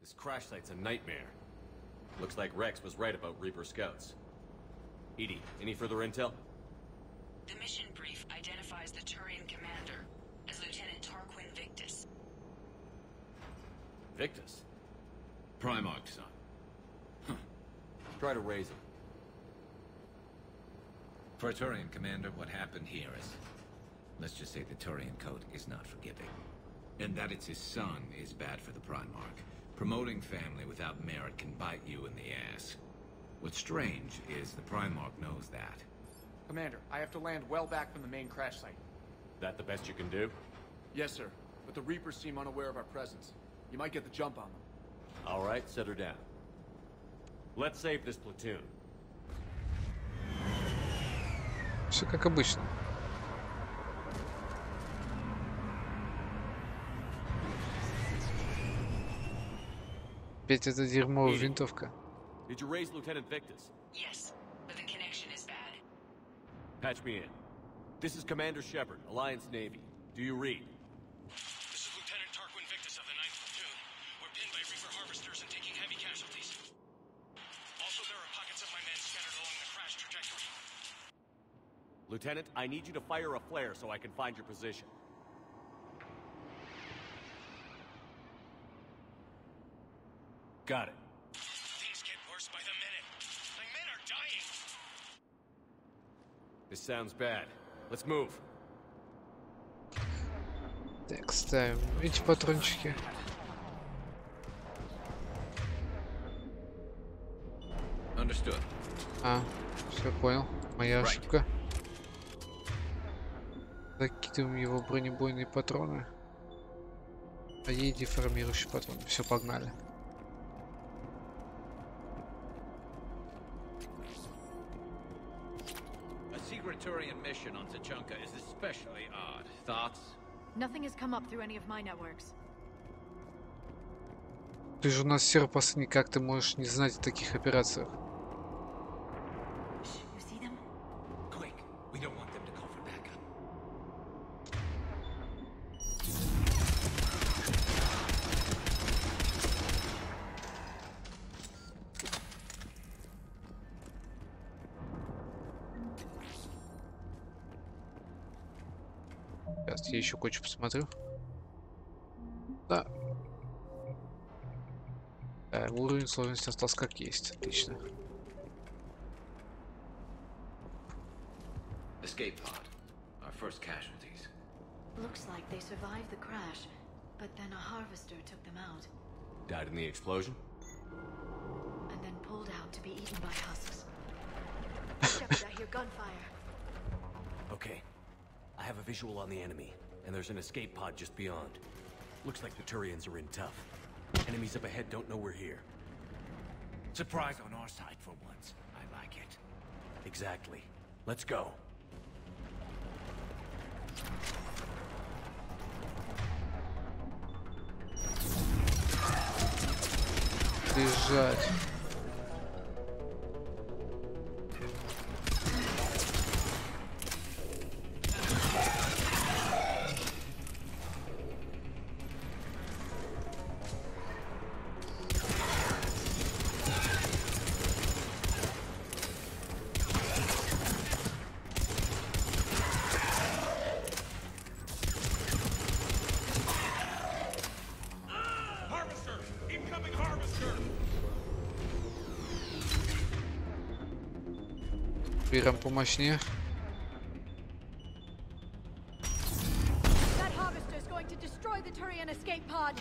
This crash site's a nightmare. Looks like Rex was right about Reaper scouts. Edie, any further intel? The mission brief identifies the Turian commander as Lieutenant Tarquin Victus. Victus? Primarch's son. Huh. Try to raise him. For a Turian commander, what happened here is... Let's just say the Turian code is not forgiving. And that it's his son is bad for the Primarch. Promoting family without merit can bite you in the ass. What's strange is the Primarch knows that. Commander, I have to land well back from the main crash site. That the best you can do? Yes, sir. But the Reapers seem unaware of our presence. You might get the jump on them. All right, set her down. Let's save this platoon. Все как обычно. Опять эта дерьмовая винтовка. Did you raise Lieutenant Victus? Yes, but the connection is bad. Patch me in. This is Commander Shepard, Alliance Navy. Do you read? This is Lieutenant Tarquin Victus of the 9th Platoon. We're pinned by Reaper harvesters and taking heavy casualties. Also, there are pockets of my men scattered along the crash trajectory. Lieutenant, I need you to fire a flare so I can find your position. Got it. Things get worse by the minute. My men are dying. This sounds bad. Let's move. Так, ставим эти патрончики. Understood. А, все понял. Моя ошибка. Закидываем его бронебойные патроны. А ей деформирующие патроны. Все, погнали. A secret Turian mission on Tachanka is especially odd. Thoughts? Nothing has come up through any of my networks. Ты же у нас сервопосредник, как ты можешь не знать о таких операциях? You see them? Quick, we don't want them to call for backup. Сейчас я еще кое-что посмотрю. Да. Уровень сложности остался как есть. Отлично. Escape pod. Our first casualties. Looks like they survived the crash, but then a harvester took them out, Died in the explosion? and then pulled out to be eaten by husks. Shepard, I hear gunfire. Okay. I have a visual on the enemy, and there's an escape pod just beyond. Looks like the Turians are in tough. Enemies up ahead don't know we're here. Surprise on our side for once. I like it. Exactly. Let's go. Бежать. Harvester! Incoming harvester! Берем помощнее. That harvester is going to destroy the Turian escape pod.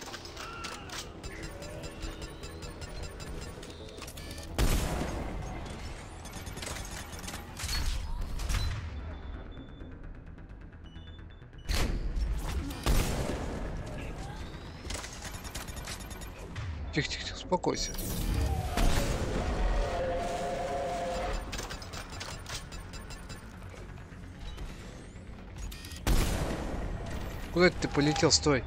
Тихо-тихо, успокойся. Куда ты полетел? Стой.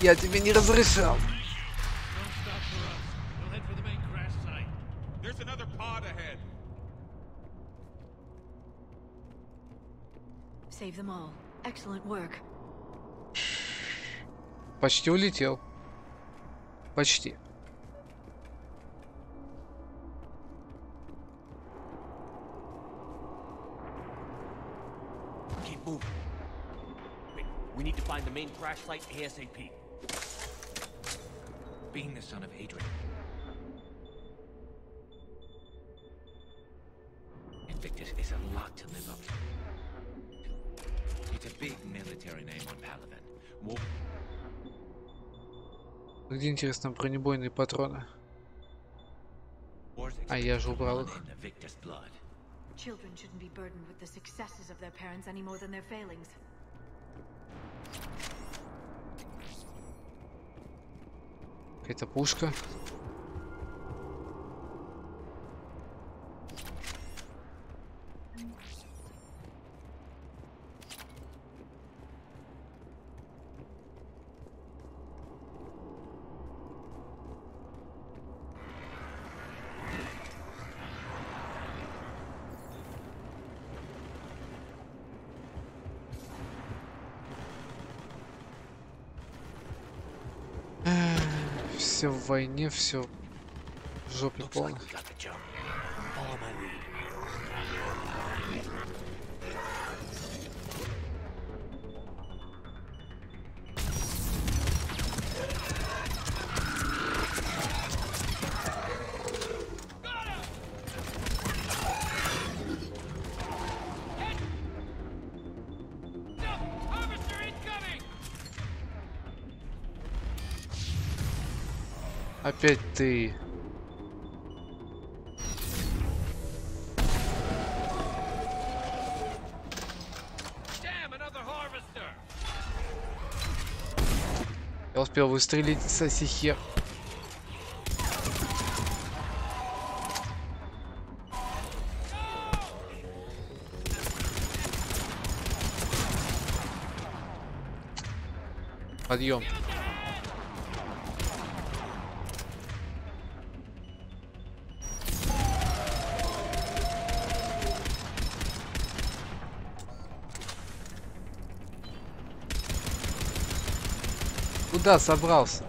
Я тебе не разрешал. Don't stop for us. We'll head for the main crash site. There's another pod ahead. Save them all. Excellent work. Почти улетел. Почти. Keep moving. Wait, we need to find the main crash site ASAP. Being the son of Adrian. Invictus is a lot to live up to. It's a big military name on Palaven. War Где, интересно, бронебойные патроны? А я же убрал их. in the victor's blood. Children shouldn't be burdened with the successes of their parents any more than their failings. Какая-то пушка. Все в войне, все в жопе полно. Опять ты. Я успел выстрелить, соси хер. Подъем. Куда собрался?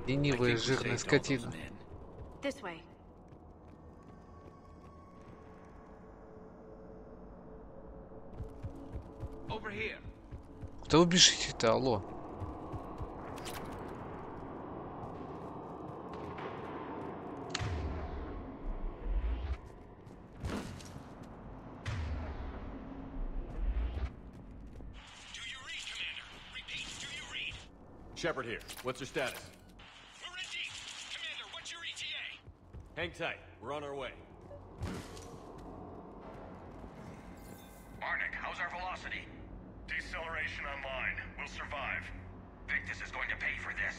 Ленивая жирная скотина. This way. Куда вы бежите-то, алло? Shepard here. What's your status? We're in deep. Commander, what's your ETA? Hang tight. We're on our way. Arnik, how's our velocity? Deceleration online. We'll survive. Victus is going to pay for this.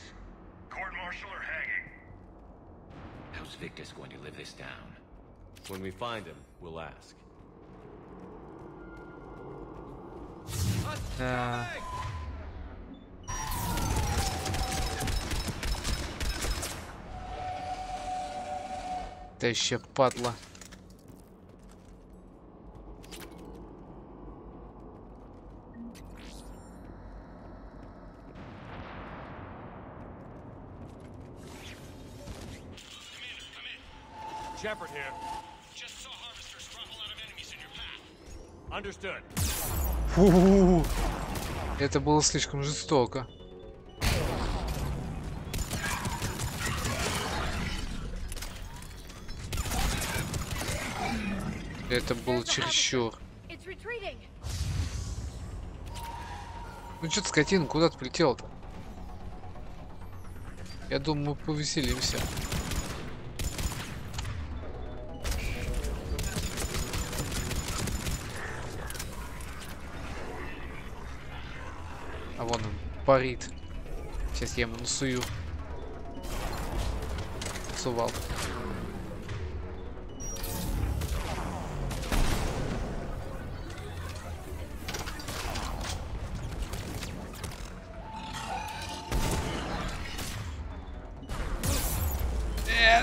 Court-martial or hanging? How's Victus going to live this down? When we find him, we'll ask. Да еще падла. Shepard here. Just saw harvesters drop a lot of enemies in your path. Understood. Фу. Это было слишком жестоко. Это было чересчур. Ну что ты, скотина, куда ты полетел-то? Я думаю, мы повеселимся. А вон он парит. Сейчас я ему насую. Сувал.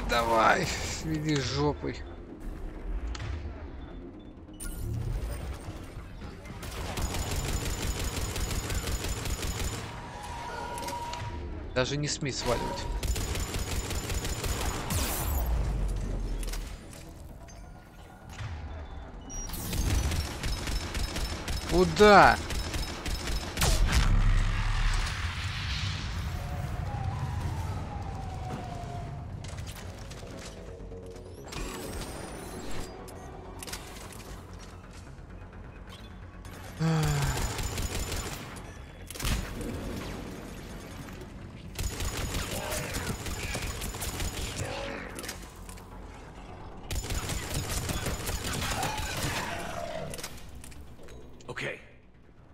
Давай, сведи жопой. Даже не смей сваливать. Куда?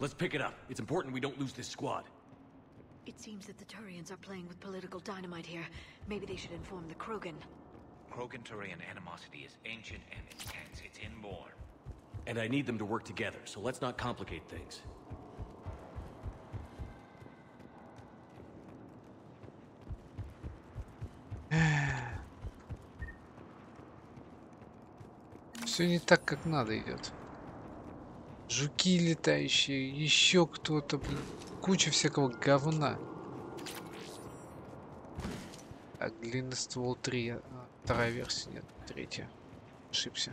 Let's pick it up. It's important we don't lose this squad. It seems that the Turians are playing with political dynamite here. Maybe they should inform the Krogan. Krogan-Turian animosity is ancient and intense. It's inborn. And I need them to work together, so let's not complicate things. Все не так, как надо идет. Жуки летающие, еще кто-то, блин. Куча всякого говна. Так, длинный ствол 3. Вторая версия, нет, третья. Ошибся.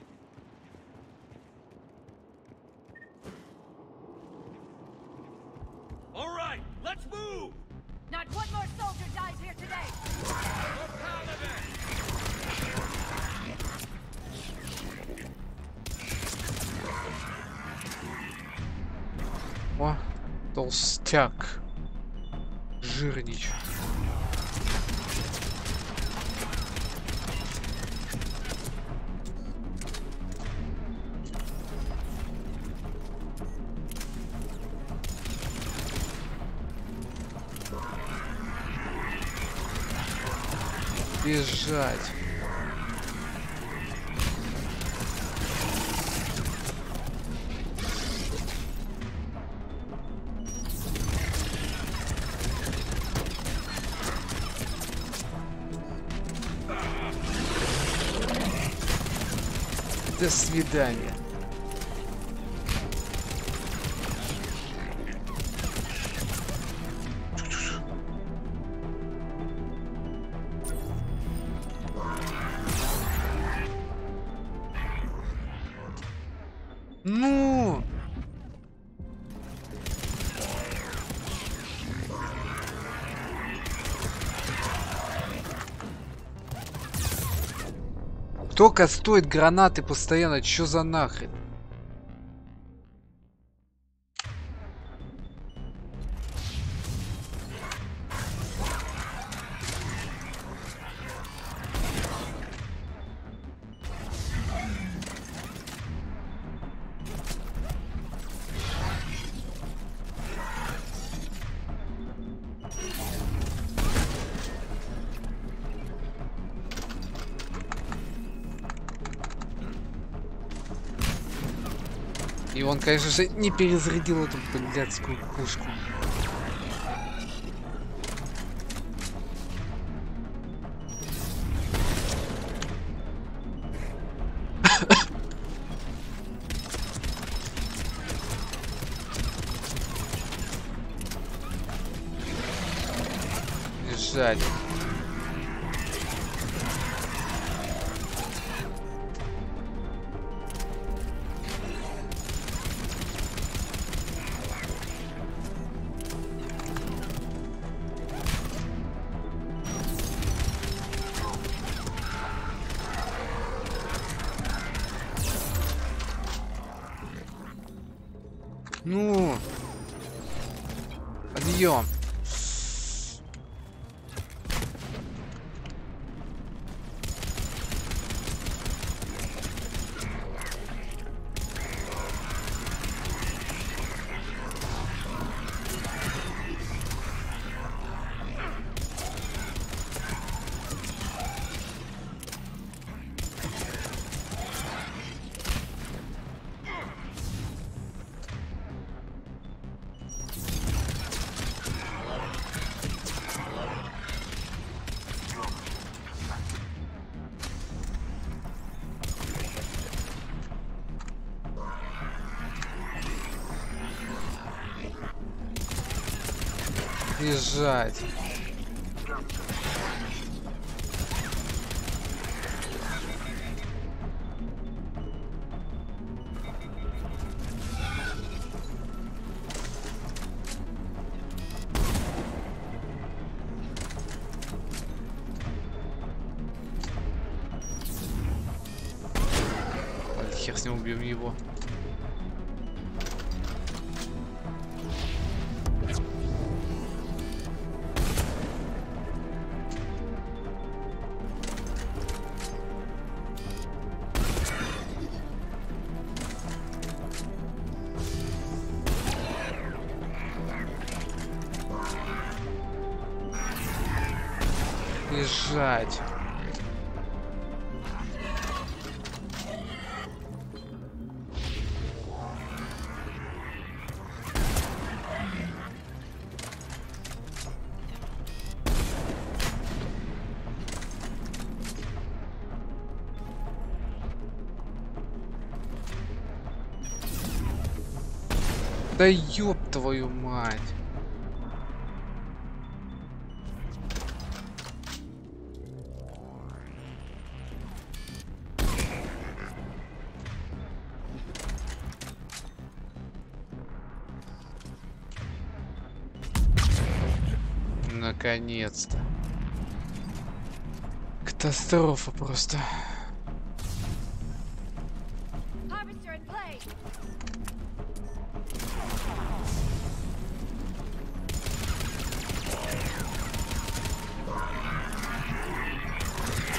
All right, let's move. Not one more soldier dies here today. О, толстяк. Жирнич. Бежать. До свидания. Ну! Кто кастует гранаты постоянно? Чё за нахрен? И он, конечно же, не перезарядил эту блядскую пушку. Бежать. Ну, подъем. Бежать. Ладно, хер с ним, убьем его. Бежать. Да ёб твою мать. Наконец-то. Катастрофа просто.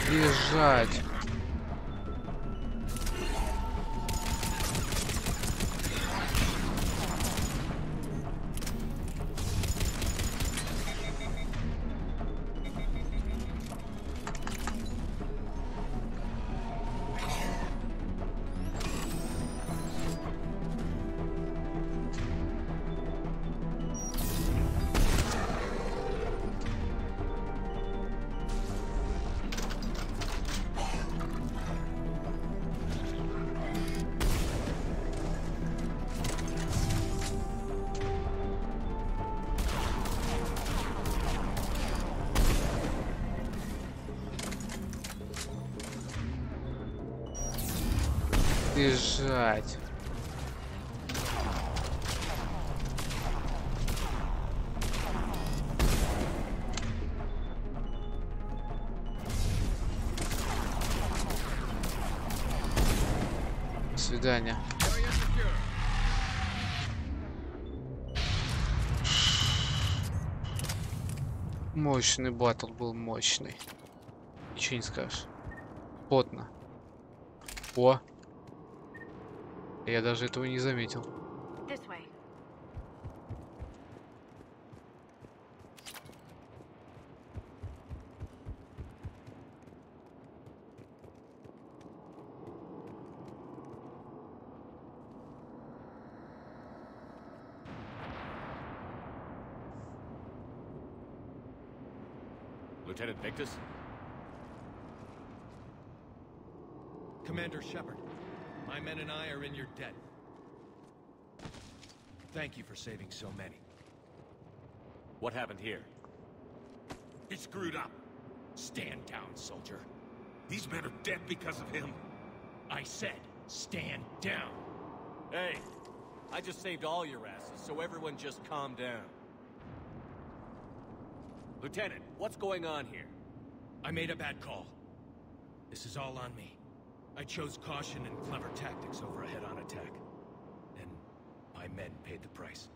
Бежать. Бежать. До свидания. Мощный батл был, мощный. Ничего не скажешь. Потно. О! Я даже этого не заметил. Lieutenant Victus? Commander Shepard, my men and I are in your debt. Thank you for saving so many. What happened here? He screwed up. Stand down, soldier. These men are dead because of him. I said, stand down. Hey, I just saved all your asses, so everyone just calm down. Lieutenant, what's going on here? I made a bad call. This is all on me. I chose caution and clever tactics over a head-on attack. And my men paid the price.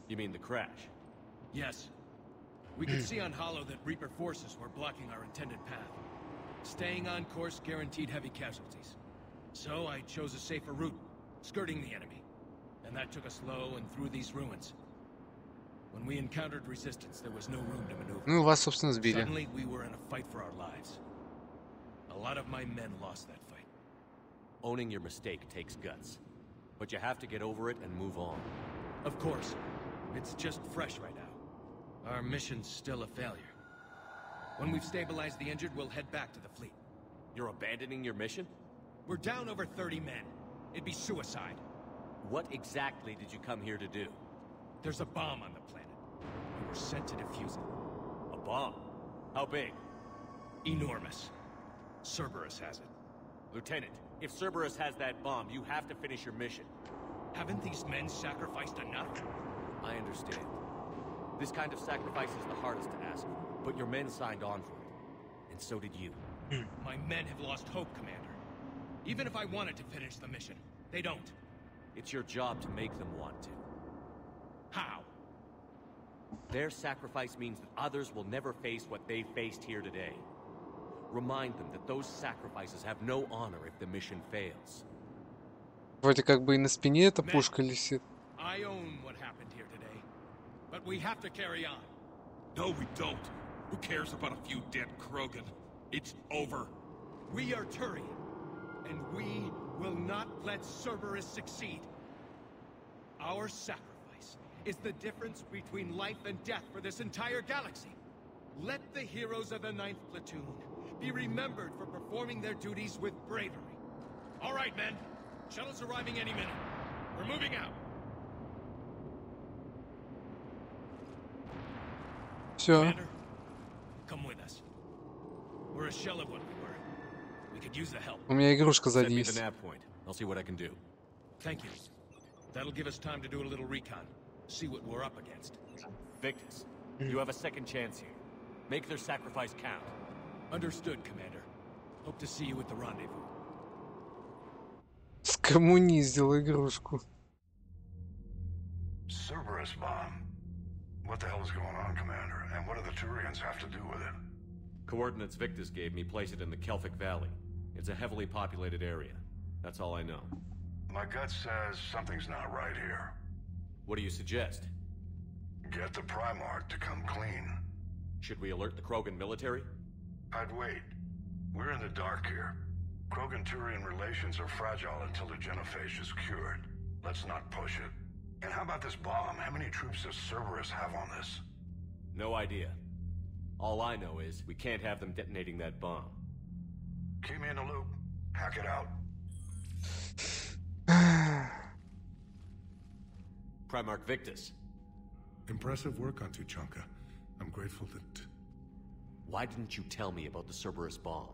You mean the crash? Yes. We could see on Hollow that Reaper forces were blocking our intended path. Staying on course guaranteed heavy casualties. So I chose a safer route, skirting the enemy. And that took us low and through these ruins. When we encountered resistance, there was no room to maneuver. Ну, вас, собственно, сбили. Suddenly, we were in a fight for our lives. A lot of my men lost that fight. Owning your mistake takes guts. But you have to get over it and move on. Of course. It's just fresh right now. Our mission's still a failure. When we've stabilized the injured, we'll head back to the fleet. You're abandoning your mission? We're down over 30 men. It'd be suicide. What exactly did you come here to do? There's a bomb on the planet. We were sent to defuse it. A bomb? How big? Enormous. Cerberus has it. Lieutenant, if Cerberus has that bomb, you have to finish your mission. Haven't these men sacrificed enough? I understand. This kind of sacrifice is the hardest to ask for, but your men signed on for it. And so did you. My men have lost hope, Commander. Even if I wanted to finish the mission, they don't. It's your job to make them want to. How? Their sacrifice means that others will never face what they faced here today. Remind them that those sacrifices have no honor if the mission fails. Вроде как бы и на спине эта пушка висит. I own what happened here today, but we have to carry on. No, we don't. Who cares about a few dead Krogan? It's over. We are Turian, and we will not let Cerberus succeed. Our sacrifice is the difference between life and death for this entire galaxy. Let the heroes of the 9th Platoon be remembered for performing their duties with bravery. All right, men. Shuttle's arriving any minute. We're moving out. Все. Commander, come with us. We're a shell of what we were. We could use the help. У меня игрушка Send сзади me the есть. nav point. I'll see what I can do. Thank you. That'll give us time to do a little recon. See what we're up against. Victus, you have a second chance here. Make their sacrifice count. Understood, Commander. Hope to see you at the rendezvous. Скоммуниздил игрушку. Cerberus bomb. What the hell is going on, Commander? And what do the Turians have to do with it? Coordinates Victus gave me place it in the Kelphic Valley. It's a heavily populated area. That's all I know. My gut says something's not right here. What do you suggest? Get the Primarch to come clean. Should we alert the Krogan military? I'd wait. We're in the dark here. Krogan-Turian relations are fragile until the genophage is cured. Let's not push it. And how about this bomb? How many troops does Cerberus have on this? No idea. All I know is we can't have them detonating that bomb. Keep me in the loop. Hack it out. Primarch Victus. Impressive work on Tuchanka. I'm grateful that... Why didn't you tell me about the Cerberus bomb?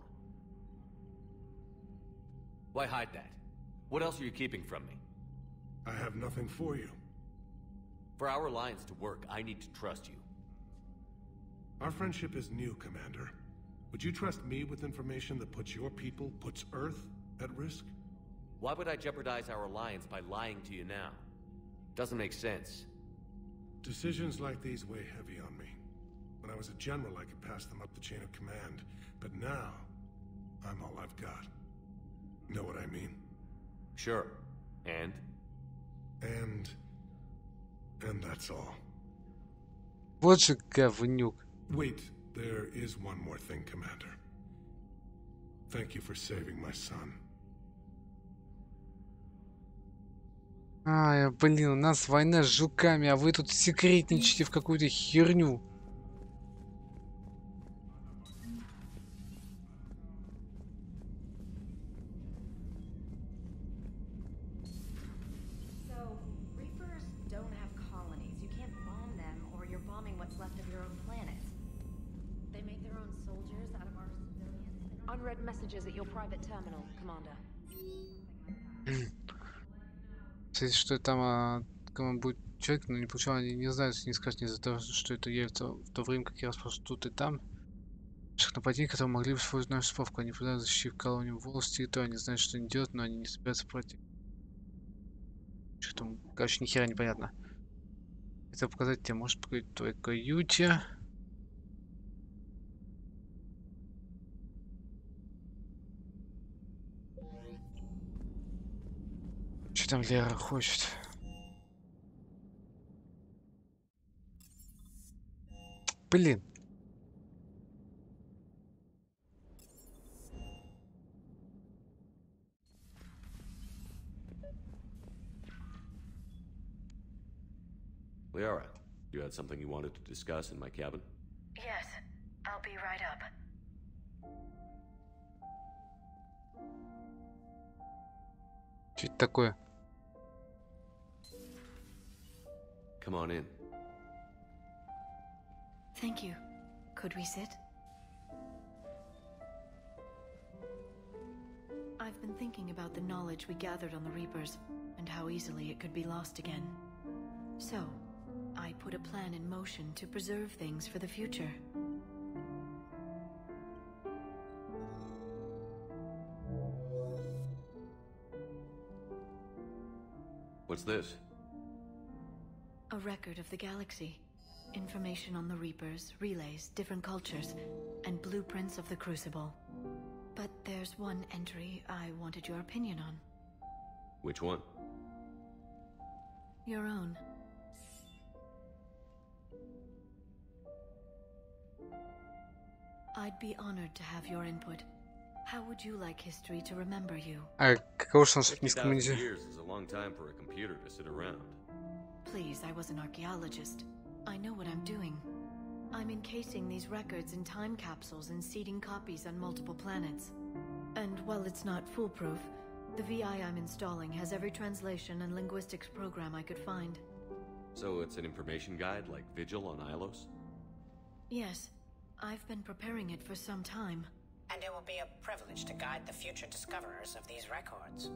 Why hide that? What else are you keeping from me? I have nothing for you. For our alliance to work, I need to trust you. Our friendship is new, Commander. Would you trust me with information that puts your people, puts Earth, at risk? Why would I jeopardize our alliance by lying to you now? Doesn't make sense. Decisions like these weigh heavy on me. When I was a general, I could pass them up the chain of command. But now, I'm all I've got. Know what I mean? Sure. And? And that's all. Вот же говнюк. Wait, there is one more thing, Commander. Thank you for saving my son. Ай, блин, у нас война с жуками, а вы тут секретничаете в какую-то херню. So, Reapers don't have colonies. You can't bomb them, or you're bombing what's left of your own planet. They make their own soldiers out of our civilians. Unread messages at your private terminal, Commander. Кстати, что там кому будет человек, но не получил, они не знают, не скажут не за то, что это явится в то время, как я распространял тут и там. Наших нападений, которые могли бы использовать нашу справку, они пытаются защитить колонию волос территории, они знают, что они делают, но они не собираются против. Что там, короче, ни хера непонятно. Хотел показать тебе, можешь показать в твоей каюте. Что там Лера хочет? Блин. Liara, you had something you wanted to discuss in my cabin? Yes, I'll be right up. Что это такое? Come on in. Thank you. Could we sit? I've been thinking about the knowledge we gathered on the Reapers, and how easily it could be lost again. So, I put a plan in motion to preserve things for the future. What's this? A record of the galaxy. Information on the Reapers, relays, different cultures, and blueprints of the Crucible. But there's one entry I wanted your opinion on. Which one? Your own. I'd be honored to have your input. How would you like history to remember you? А какого шанса не 50,000 years is a long time for a computer to sit around. Please, I was an archaeologist. I know what I'm doing. I'm encasing these records in time capsules and seeding copies on multiple planets. And while it's not foolproof, the VI I'm installing has every translation and linguistics program I could find. So it's an information guide like Vigil on Ilos? Yes, I've been preparing it for some time. And it will be a privilege to guide the future discoverers of these records.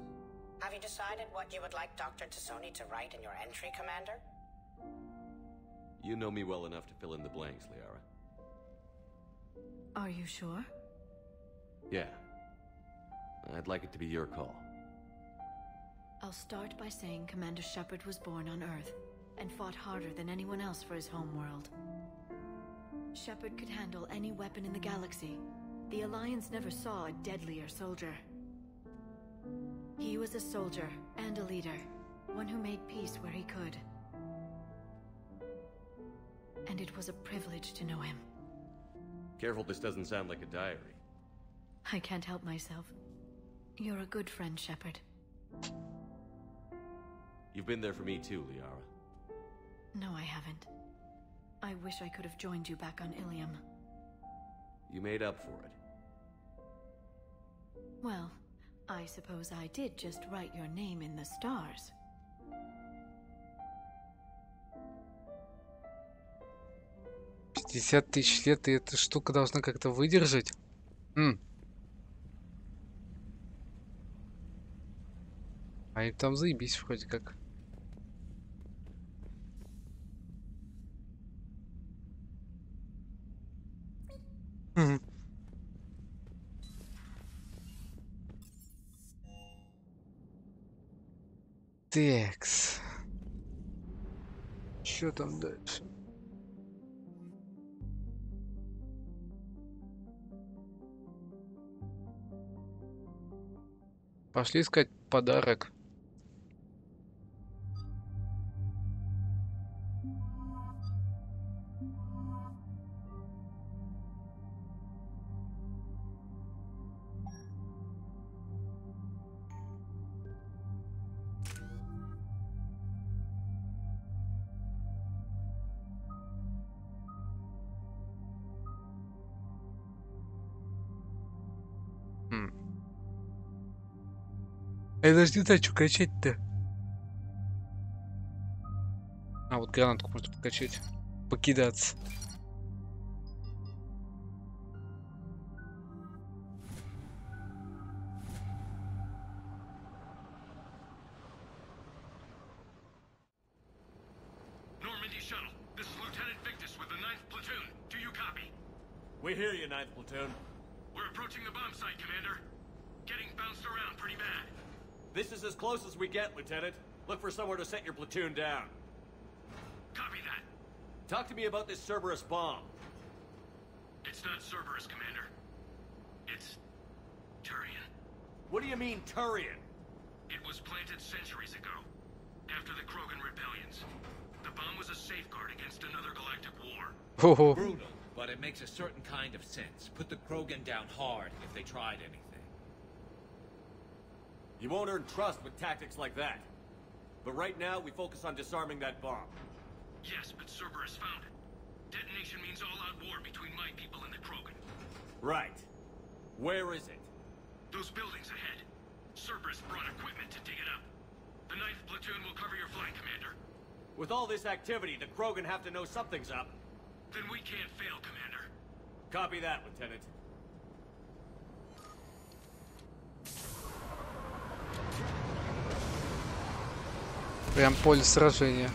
Have you decided what you would like Dr. Tassoni to write in your entry, Commander? You know me well enough to fill in the blanks, Liara. Are you sure? Yeah. I'd like it to be your call. I'll start by saying Commander Shepard was born on Earth and fought harder than anyone else for his homeworld. Shepard could handle any weapon in the galaxy. The Alliance never saw a deadlier soldier. He was a soldier and a leader, one who made peace where he could. And it was a privilege to know him. Careful this doesn't sound like a diary. I can't help myself. You're a good friend, Shepard. You've been there for me too, Liara. No, I haven't. I wish I could have joined you back on Ilium. You made up for it. Well, I suppose I did just write your name in the stars. 50 тысяч лет, и эта штука должна как-то выдержать. А им там заебись вроде как. Текс. Что там дальше? Пошли искать подарок. Я даже не знаю, что качать-то. А, вот гранатку можно покачать. Покидаться. Normandy shuttle. This is Lieutenant Victus with the 9th Platoon. Do you copy? We hear you, 9th Platoon. We're approaching the bomb site, Commander. Getting bounced around pretty bad. This is as close as we get, Lieutenant. Look for somewhere to set your platoon down. Copy that. Talk to me about this Cerberus bomb. It's not Cerberus, Commander. It's Turian. What do you mean, Turian? It was planted centuries ago, after the Krogan rebellions. The bomb was a safeguard against another galactic war. Brutal, but it makes a certain kind of sense. Put the Krogan down hard if they tried anything. You won't earn trust with tactics like that. But right now, we focus on disarming that bomb. Yes, but Cerberus found it. Detonation means all-out war between my people and the Krogan. Right. Where is it? Those buildings ahead. Cerberus brought equipment to dig it up. The 9th Platoon will cover your flank, Commander. With all this activity, the Krogan have to know something's up. Then we can't fail, Commander. Copy that, Lieutenant. Прям поле сражения.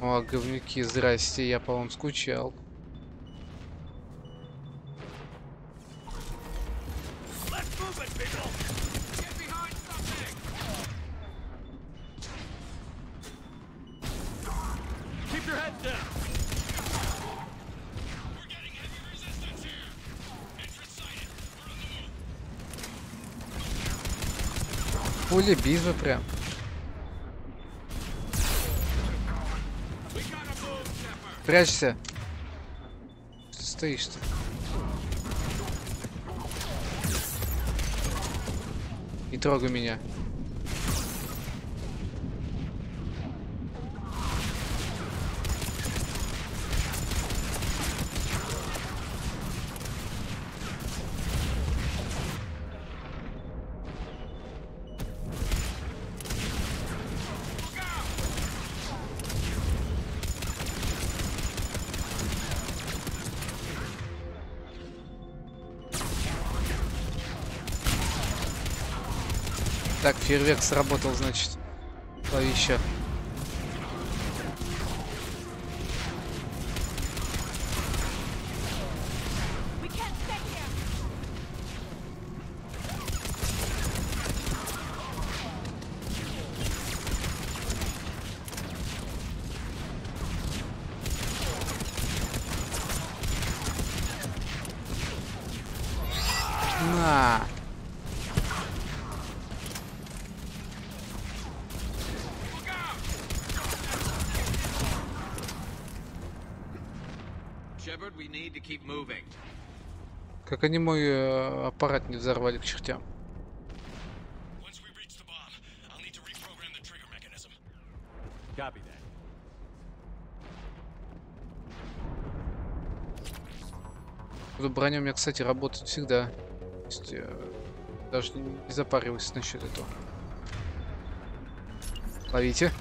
О, говнюки, здрасте, я по вам скучал. Пули биза прям. Прячься. Что стоишь-то? Не трогай меня. Так, фейерверк сработал, значит. Ловища. На. Shepard, we need to keep moving. Как они мой аппарат не взорвали к чертям. Copy that. Эта броня у меня, кстати, работает всегда. То есть, даже не запариваюсь насчет этого. Ловите.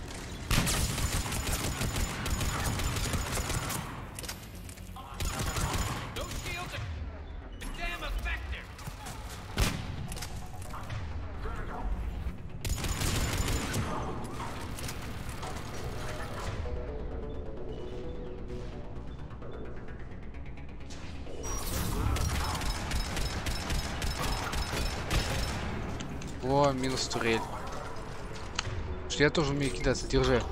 О, минус турель. Что я тоже умею кидаться, держи.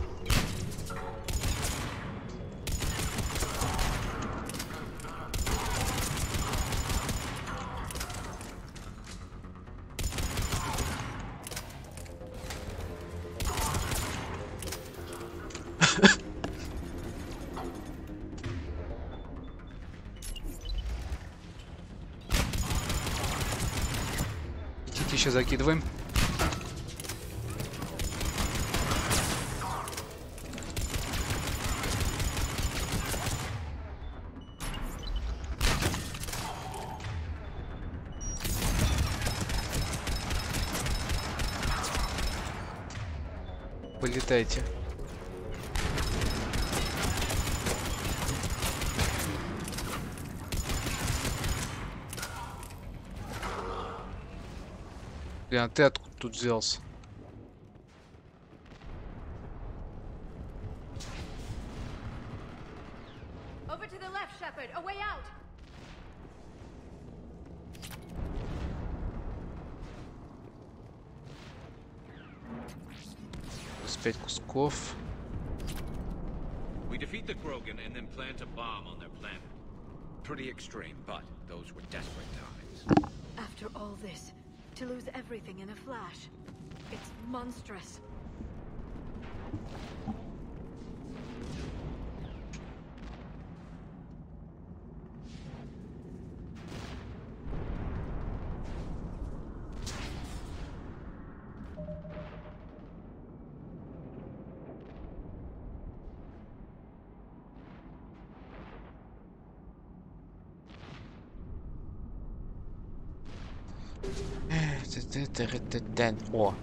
Еще закидываем. Полетайте. Блин, а ты откуда тут взялся? Over to the left, Shepard. A way out. Плюс 5 кусков. We defeat the Krogan and then plant a bomb on their planet. Pretty extreme, but those were desperate times. After all this, to lose everything in a flash. It's monstrous. О.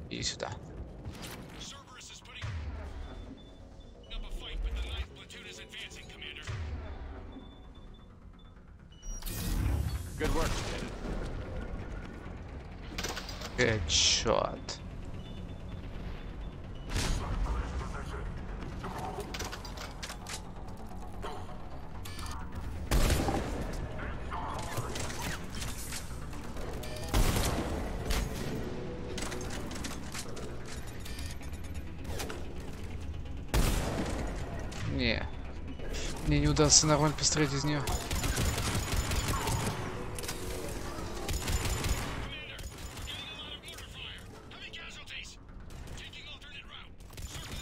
И сюда. Good work, Headshot. Не. Мне не удастся нормально посмотреть из нее.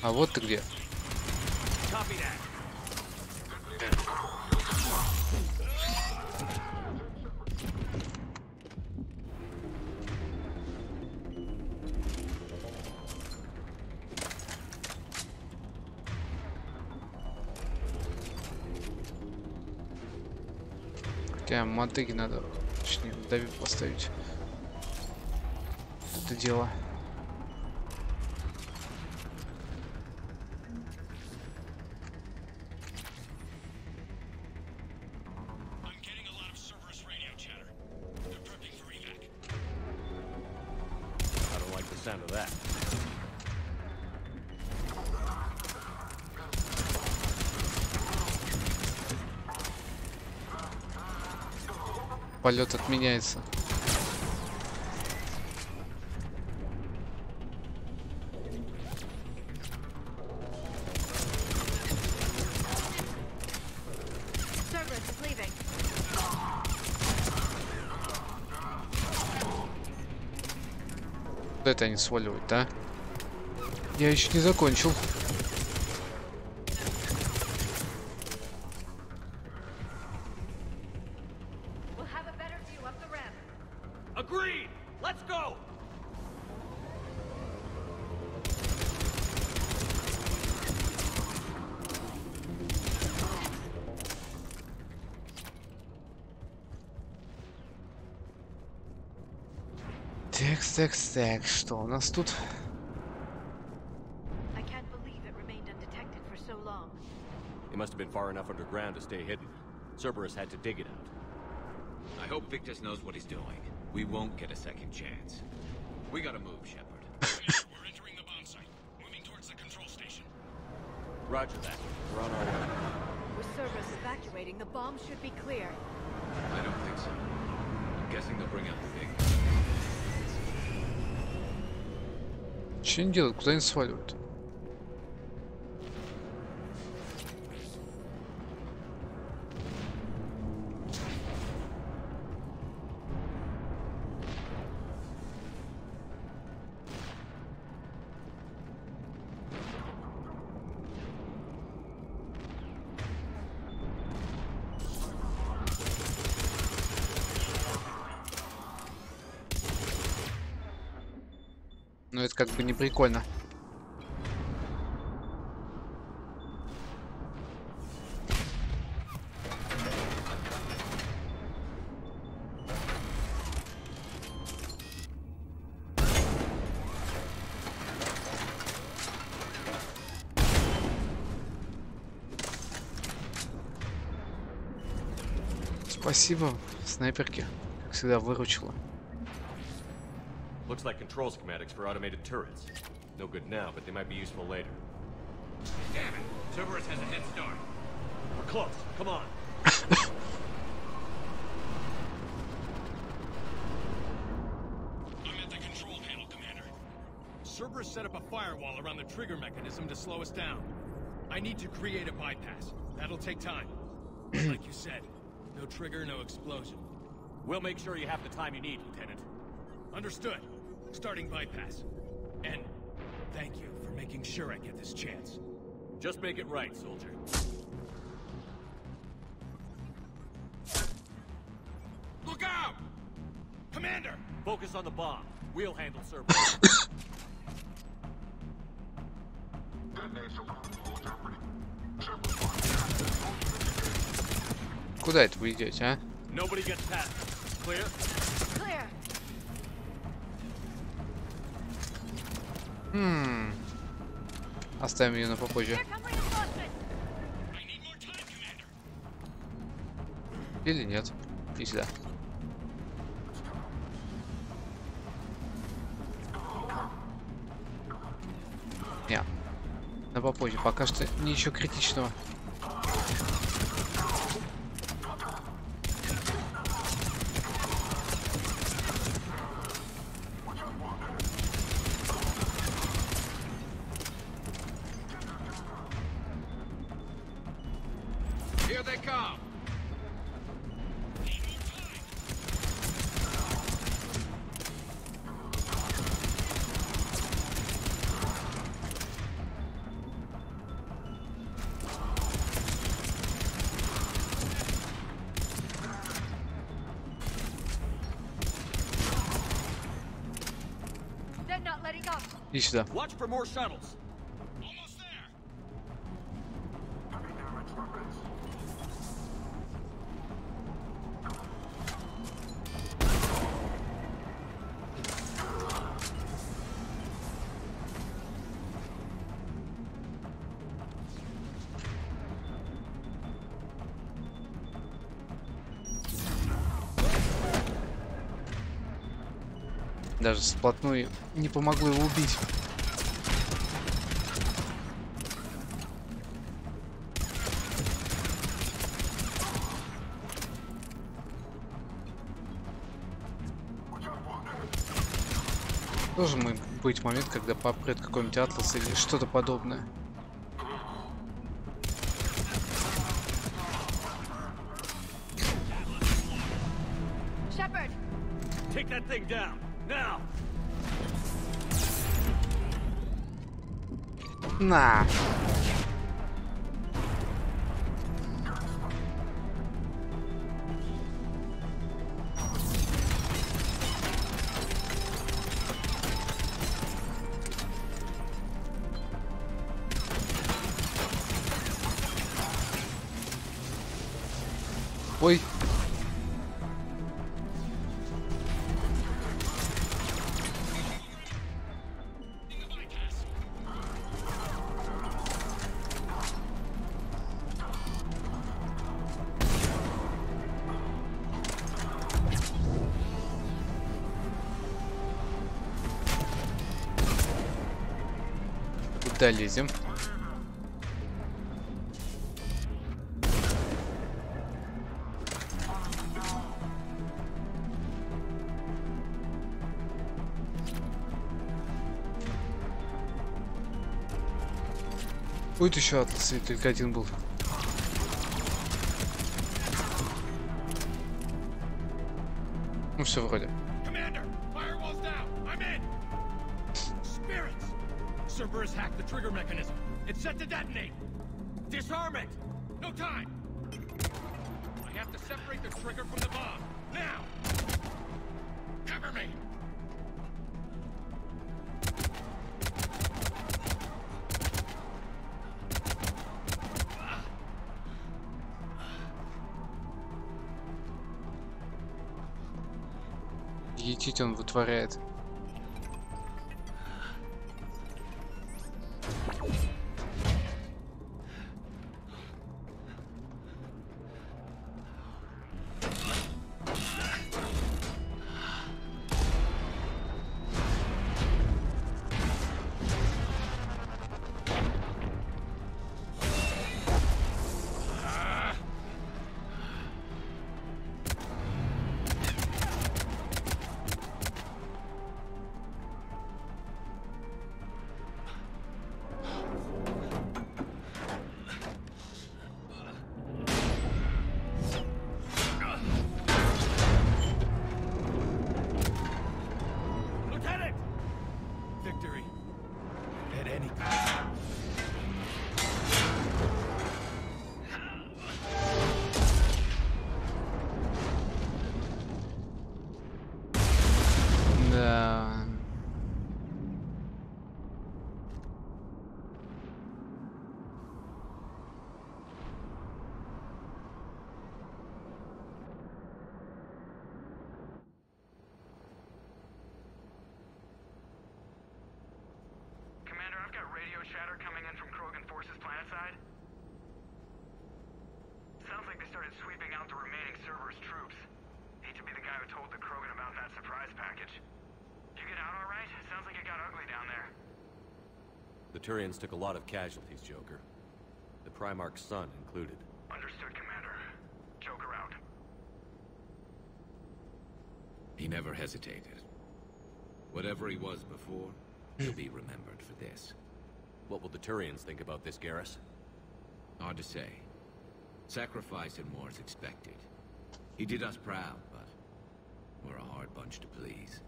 А вот ты где. Хотя мотыги надо, точнее, давить поставить. Это дело. sound of that. Полет отменяется. Куда это они сваливают, да? Я еще не закончил. Agreed! Let's go! Так, что у нас тут? I can't believe it remained undetected for so long. It must have been far enough underground to stay hidden. Cerberus had to dig it out. I hope Victus knows what he's doing. We won't get a second chance. We gotta move, Shepard. We're entering the bomb site. Moving towards the control station. Roger that. We're on our way. With Cerberus evacuating, the bomb should be clear. I don't think so. I'm guessing they'll bring out the big. Что они делают? Куда они сваливают? Ну это как бы не прикольно. Спасибо, снайперки, как всегда, выручила. Looks like control schematics for automated turrets. No good now, but they might be useful later. Damn it! Cerberus has a head start. We're close. Come on. I'm at the control panel, Commander. Cerberus set up a firewall around the trigger mechanism to slow us down. I need to create a bypass. That'll take time. Like you said, no trigger, no explosion. We'll make sure you have the time you need, Lieutenant. Understood. Starting bypass. And thank you for making sure I get this chance. Just make it right, soldier. Look out! Commander! Focus on the bomb. We'll handle Cerberus. Куда это вы идете, а? Nobody gets past. Clear? Clear. Оставим ее на попозже. Или нет? И сюда. Не. На попозже. Пока что ничего критичного. Here they come! They're not letting up. Иди сюда. Watch for more shuttles. Almost there! Даже вплотную не помогло его убить. Должен быть момент, когда попрет какой-нибудь атлас или что-то подобное. Shepard! Take that thing down, now! На! Ой. Куда лезем? Будет еще атлас, или только один был. Ну все вроде. Cerberus hacked the trigger mechanism. It's set to detonate. Disarm it! No time. I have to separate the trigger from the bomb. Now! Cover me! Етить он вытворяет. Chatter coming in from Krogan forces planetside? Sounds like they started sweeping out the remaining Cerberus troops. Hate to be the guy who told the Krogan about that surprise package. Did you get out all right? Sounds like it got ugly down there. The Turians took a lot of casualties, Joker. The Primarch's son included. Understood, Commander. Joker out. He never hesitated. Whatever he was before, he'll be remembered for this. What will the Turians think about this, Garrus? Hard to say. Sacrifice and more is expected. He did us proud, but we're a hard bunch to please.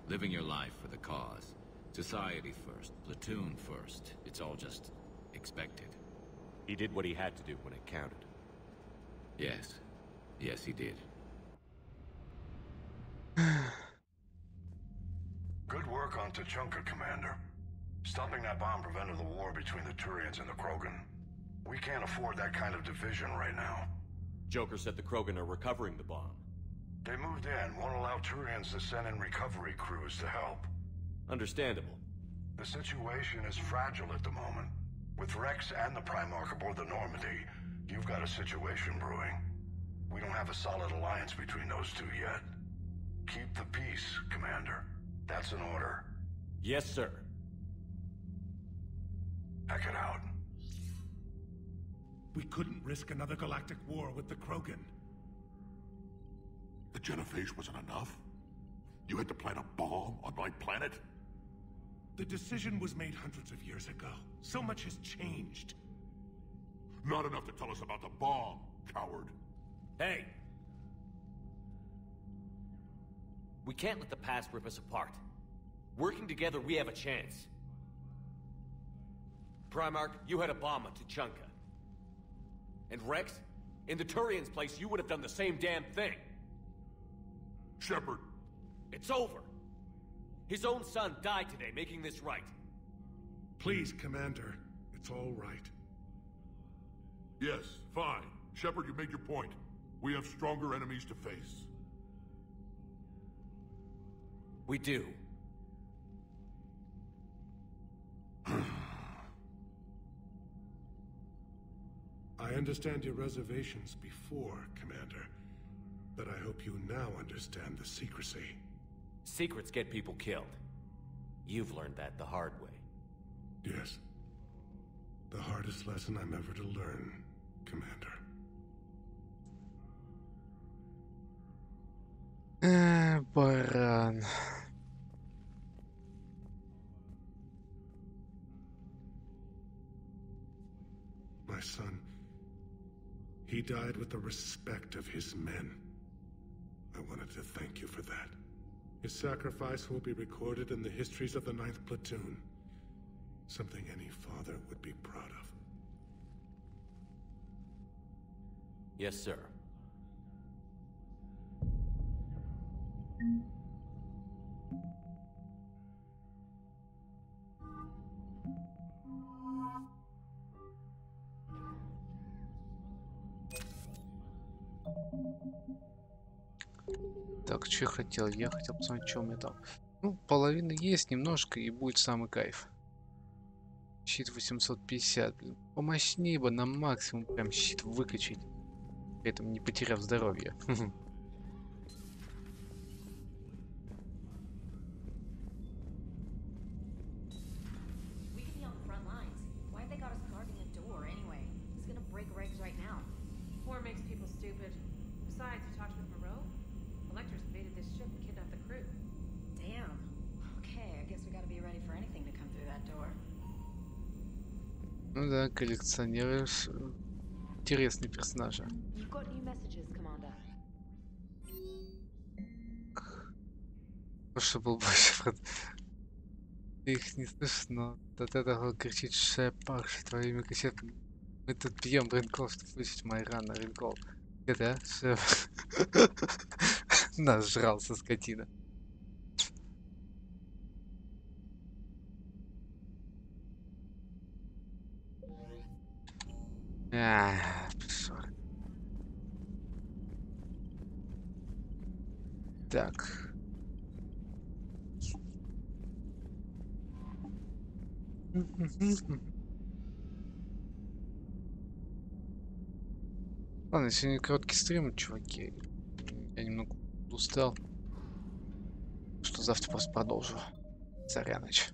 Living your life for the cause. Society first, platoon first. It's all just expected. He did what he had to do when it counted. Yes. Yes, he did. Good work on Tachanka, Commander. Stopping that bomb prevented the war between the Turians and the Krogan. We can't afford that kind of division right now. Joker said the Krogan are recovering the bomb. They moved in, won't allow Turians to send in recovery crews to help. Understandable. The situation is fragile at the moment. With Rex and the Primarch aboard the Normandy, you've got a situation brewing. We don't have a solid alliance between those two yet. Keep the peace, Commander. That's an order. Yes, sir. Pack it out. We couldn't risk another galactic war with the Krogan. The genophage wasn't enough? You had to plant a bomb on my planet? The decision was made hundreds of years ago. So much has changed. Not enough to tell us about the bomb, coward. Hey! We can't let the past rip us apart. Working together, we have a chance. Primarch, you had a bomb on Tuchanka. And Rex, in the Turian's place, you would have done the same damn thing. Shepard. It's over. His own son died today, making this right. Please, Commander. It's all right. Yes, fine. Shepard, you made your point. We have stronger enemies to face. We do. I understand your reservations before, Commander. But I hope you now understand the secrecy. Secrets get people killed. You've learned that the hard way. Yes. The hardest lesson I'm ever to learn, Commander. Баран. My son, he died with the respect of his men. I wanted to thank you for that. His sacrifice will be recorded in the histories of the 9th Platoon. Something any father would be proud of. Yes, sir. Так, что я хотел? Я хотел посмотреть, что у меня там. Ну, половина есть немножко, и будет самый кайф. Щит 850, блин. Помощнее бы на максимум прям щит выкачать. При этом не потеряв здоровье. Ну да, коллекционеры интересные персонажи. Что был больше их не слышно, но от этого кричит Шепард, что во время кричит: мы тут пьем рынков, чтобы вылечить мои раны рынков. Это нас жрался скотина. Так. Ладно, сегодня короткий стрим, чуваки. Я немного устал. Что завтра просто продолжу. Соряныч.